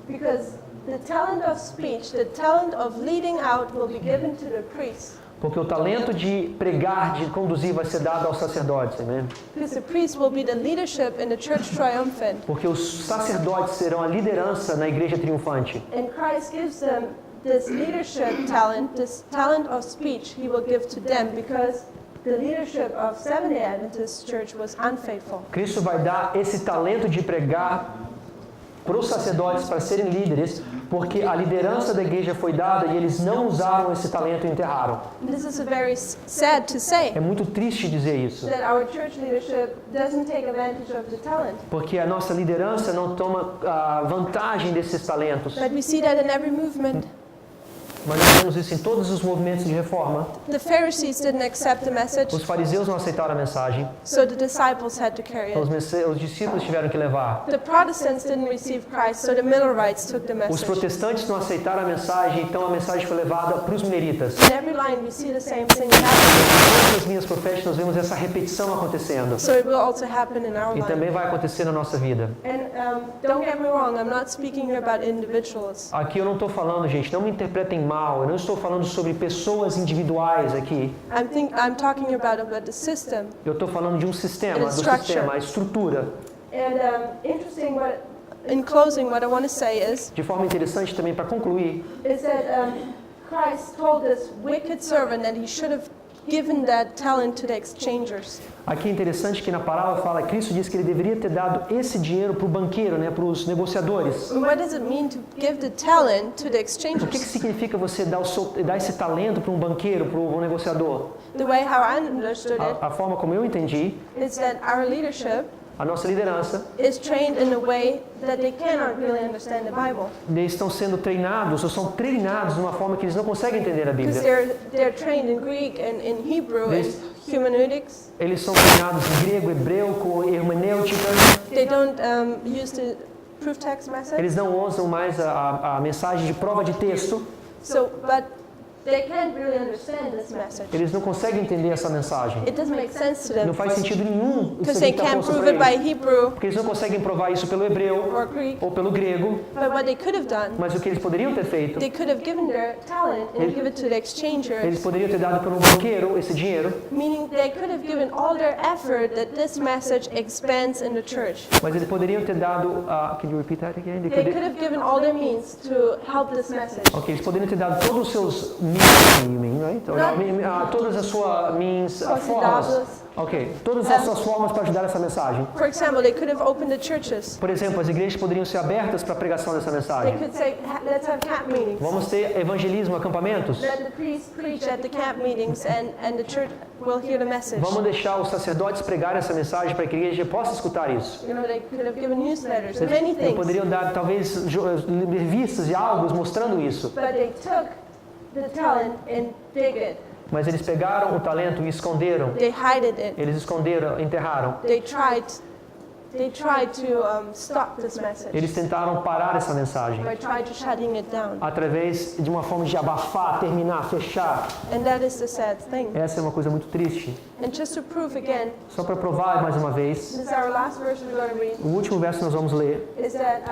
Because the talent of speech, the talent of leading out will be given to the priest. Porque o talento de pregar, de conduzir vai ser dado aos sacerdotes, amém? Because the priest will be the leadership in the church triumphant. Porque os sacerdotes serão a liderança na igreja triunfante. And Christ gives them this leadership talent, this talent of speech he will give to them because the leadership of Seventh-day Adventist Church was unfaithful. Cristo vai dar esse talento de pregar para os sacerdotes para serem líderes, porque a liderança da igreja foi dada e eles não usaram esse talento e enterraram. And this is very sad to say É muito triste dizer isso, that our church leadership doesn't take advantage of the talent. porque a nossa liderança não toma vantagem desses talentos. But we see that in every movement. Mas nós vemos isso em todos os movimentos de reforma. The Pharisees didn't accept the message, Os fariseus não aceitaram a mensagem, so the disciples had to carry então it. os discípulos tiveram que levar. The Protestants didn't receive Christ, so the Millerites took the Os message. protestantes não aceitaram a mensagem, então a mensagem foi levada para os mineritas. In every line we see the same thing happening. Em todas as linhas proféticas nós vemos essa repetição acontecendo. So it will also happen in our E life. também vai acontecer na nossa vida. And don't get me wrong, I'm not speaking here about individuals. Aqui eu não estou falando, gente, não me interpretem mal, eu não estou falando sobre pessoas individuais aqui. I'm talking about the system. Eu estou falando de um sistema, do Structure. sistema, a estrutura. And in closing, what I want to say De forma interessante também, para concluir, is that Christ told this wicked servant that he should have given that talent to the exchangers. aqui é interessante que na palavra fala, Cristo diz que ele deveria ter dado esse dinheiro para o banqueiro, né, para os negociadores. And what does it mean to give the talent to the O que exchangers? significa você dar esse talento para um banqueiro, para um negociador? The way how I understood it A forma como eu entendi, is that our leadership a nossa liderança, is trained in a way that they cannot really understand the Bible. eles estão sendo treinados, ou são treinados de uma forma que eles não conseguem entender a Because Bíblia. they're trained in Greek and in Hebrew and This- hermeneutics. Eles são treinados em grego, hebreu, com hermenêutica. They don't use the proof text method. Eles não usam mais a mensagem de prova de texto. So, but they can't really understand this message. Eles não conseguem entender essa mensagem. It doesn't make sense to them Não faz sentido nenhum isso because aqui they que está can't posto prove para it by eles. Hebrew Porque eles não conseguem provar isso pelo hebreu or Greek. ou pelo grego. But what they could have done, Mas o que eles poderiam ter feito, they could have given their talent and give it to the exchanger, eles poderiam ter dado para um banqueiro esse dinheiro, meaning they could have given all their effort that this message expands in the church. mas eles poderiam ter dado. Can you repeat that again? They could have given all their means to help this message. Ok, eles poderiam ter dado todos os seus means, you mean, right? Todas as suas means, formas. Convidados. Ok, todas as suas formas para ajudar essa mensagem. For example, they could have opened the churches. Por exemplo, as igrejas poderiam ser abertas para a pregação dessa They mensagem. could say, let's have camp meetings. Vamos ter evangelismo, acampamentos. Let the priests preach at the camp meetings and the church will hear the message. Vamos deixar os sacerdotes pregarem essa mensagem para que a igreja possa escutar isso. You know, they could have given newsletters, many Eles things. poderiam dar, talvez, revistas e algo mostrando isso. But they took the talent and hid it. Mas eles pegaram o talento e esconderam. They hid it. Eles esconderam, enterraram. They tried to stop this message Eles tentaram parar essa mensagem by trying to shutting it down. através de uma forma de abafar, terminar, fechar. And that is the sad thing. Essa é uma coisa muito triste. And just to prove again, Só para provar mais uma vez, this is our last verse we're going to read, o último verso que nós vamos ler is that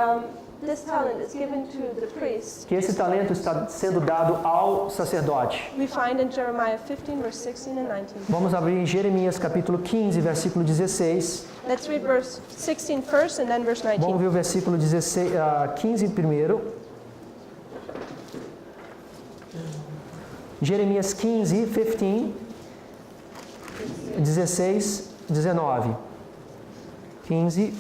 this talent is given to the priest, que esse talento está sendo dado ao sacerdote. we find in Jeremiah 15, verse 16 and 19. Vamos abrir em Jeremias capítulo 15, versículo 16. Let's read verse 16 first and then verse Vamos 19. ver o versículo 15 primeiro. Jeremias 15, 16, 19. 15.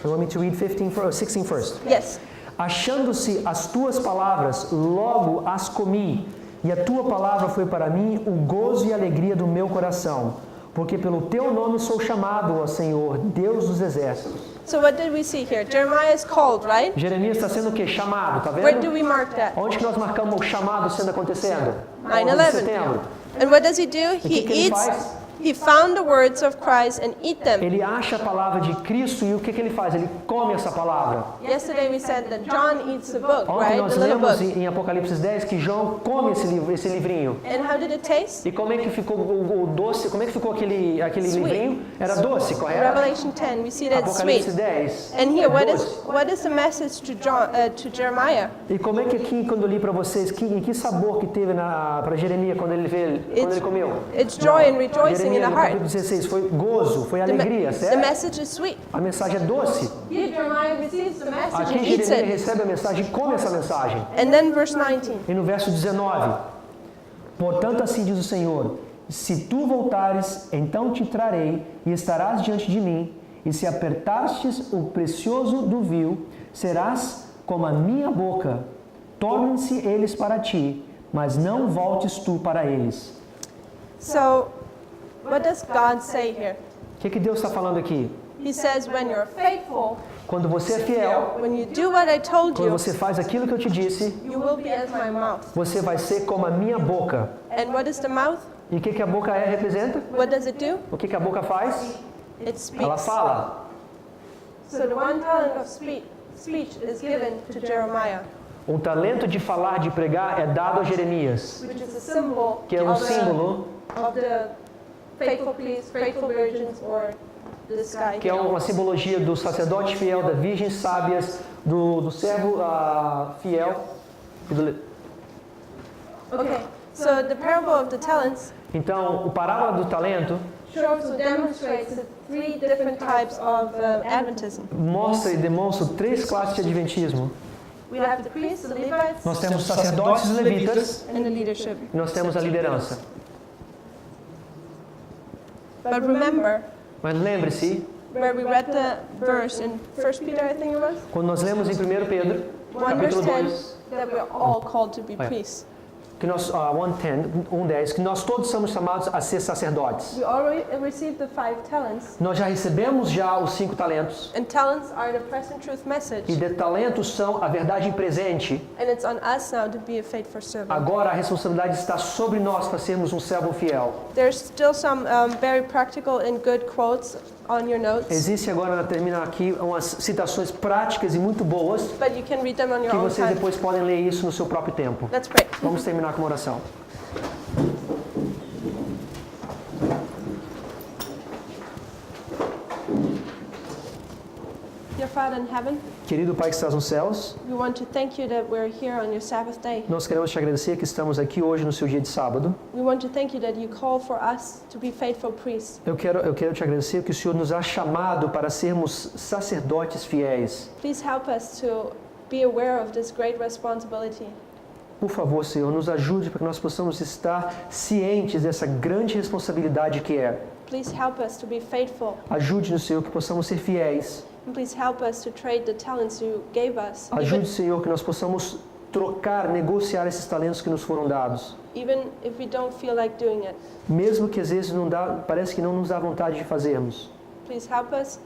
You want me to read 16 first? Yes. Achando-se as tuas palavras, logo as comi, e a tua palavra foi para mim o gozo e a alegria do meu coração, porque pelo teu nome sou chamado, ó Senhor, Deus dos exércitos. So what did we see here? Jeremiah is called, right? Jeremias está sendo o quê? Chamado, tá Where do vendo? we mark that? Onde que nós marcamos o chamado sendo acontecendo? 11 de 9/11. setembro. And what does he do? que He ele eats, faz? he found the words of Christ and eat them. Ele acha a palavra de Cristo e o que ele faz? Ele come essa palavra. Yesterday we said that John eats the book, Ontem right? nós The little lemos book. em Apocalipse 10 que João come esse livrinho. And how did it taste? E como é que ficou o doce? Como é que ficou aquele Sweet. livrinho? Era doce, correto? Revelation 10, we see that it's Apocalipse sweet. 10. And here, doce. what is the message to to Jeremiah? E como é que aqui, quando eu li para vocês, que sabor que teve para Jeremias quando ele comeu? It's joy and rejoicing in Jeremias, the no heart. capítulo 16, foi gozo, foi alegria, The certo? message is sweet. A mensagem é doce. Here, Jeremiah receives the message Aqui and eats Jeremias it. recebe a mensagem e come essa mensagem. And then verse 19. E no verso 19, portanto assim diz o Senhor, se tu voltares, então te trarei e estarás diante de mim, e se apertastes o precioso do vil, serás como a minha boca, tornem-se eles para ti, mas não voltes tu para eles. So, what does God say here? O que Deus está falando aqui? He says, when you're faithful, Quando você é fiel, when you do what I told quando you, você faz aquilo que eu te disse, you will be as my mouth. você vai ser como a minha boca. And what is the mouth? E o que a boca representa? What does it do? O que a boca faz? It Ela speaks. fala. So the one talent of speech is given to Jeremiah, Um talento de falar, de pregar, é dado a Jeremias, which is a symbol que é um símbolo, of the faithful priests, faithful virgins, or this guy. que é uma simbologia do sacerdote fiel, da virgem sábias, do servo fiel. E do... Okay, so the parable of the talents Então, o parábola do talento shows or demonstrates the three different types of Adventism. mostra e demonstra 3 classes de adventismo. We have the priests, the Levites, Nós temos sacerdotes e levitas and the leadership. e nós temos a liderança. But remember, Mas lembre-se, where we read the verse in 1 Peter, I think it was, quando nós lemos em 1 Pedro, we capítulo 2, understand that we're all called to be yeah. priests. que nós, 1:10, que nós todos somos chamados a ser sacerdotes. We already received the 5 talents, Nós já recebemos já os 5 talentos. and talents are the present truth message, E de talentos são a verdade presente. and it's on us now to be a faithful servant. Agora a responsabilidade está sobre nós para sermos um servo fiel. There's still some very practical and good quotes on your notes, Existe agora, na terminar aqui, umas citações práticas e muito boas but you can read them on your que own vocês time. depois podem ler isso no seu próprio tempo. Let's pray. Vamos terminar com uma oração. Dear Father in heaven, Querido Pai que estás nos céus, we want to thank you that we're here on your Sabbath day. nós queremos te agradecer que estamos aqui hoje no seu dia de sábado. We want to thank you that you call for us to be faithful priests. Eu quero te agradecer que o Senhor nos ha chamado para sermos sacerdotes fiéis. Please help us to be aware of this great responsibility. Por favor, Senhor, nos ajude para que nós possamos estar cientes dessa grande responsabilidade que é. Please help us to be faithful. Ajude-nos, Senhor, que possamos ser fiéis. And please help us to trade the talents you gave us, Ajude, Senhor, que nós possamos trocar, negociar esses talentos que nos foram dados. even if we don't feel like doing it. Mesmo que às vezes parece que não nos dá vontade de fazermos. Please help us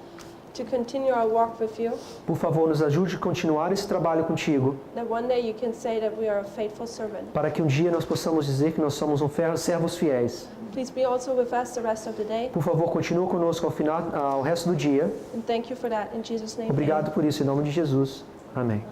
to continue our walk with you, Por favor, nos ajude a continuar esse trabalho contigo, that one day you can say that we are a faithful servant. para que um dia nós possamos dizer que nós somos servos fiéis. Please be also with us the rest of the day, Por favor, continue conosco ao resto do dia. and thank you for that in Jesus' name. Obrigado por isso, em nome de Jesus. Amém.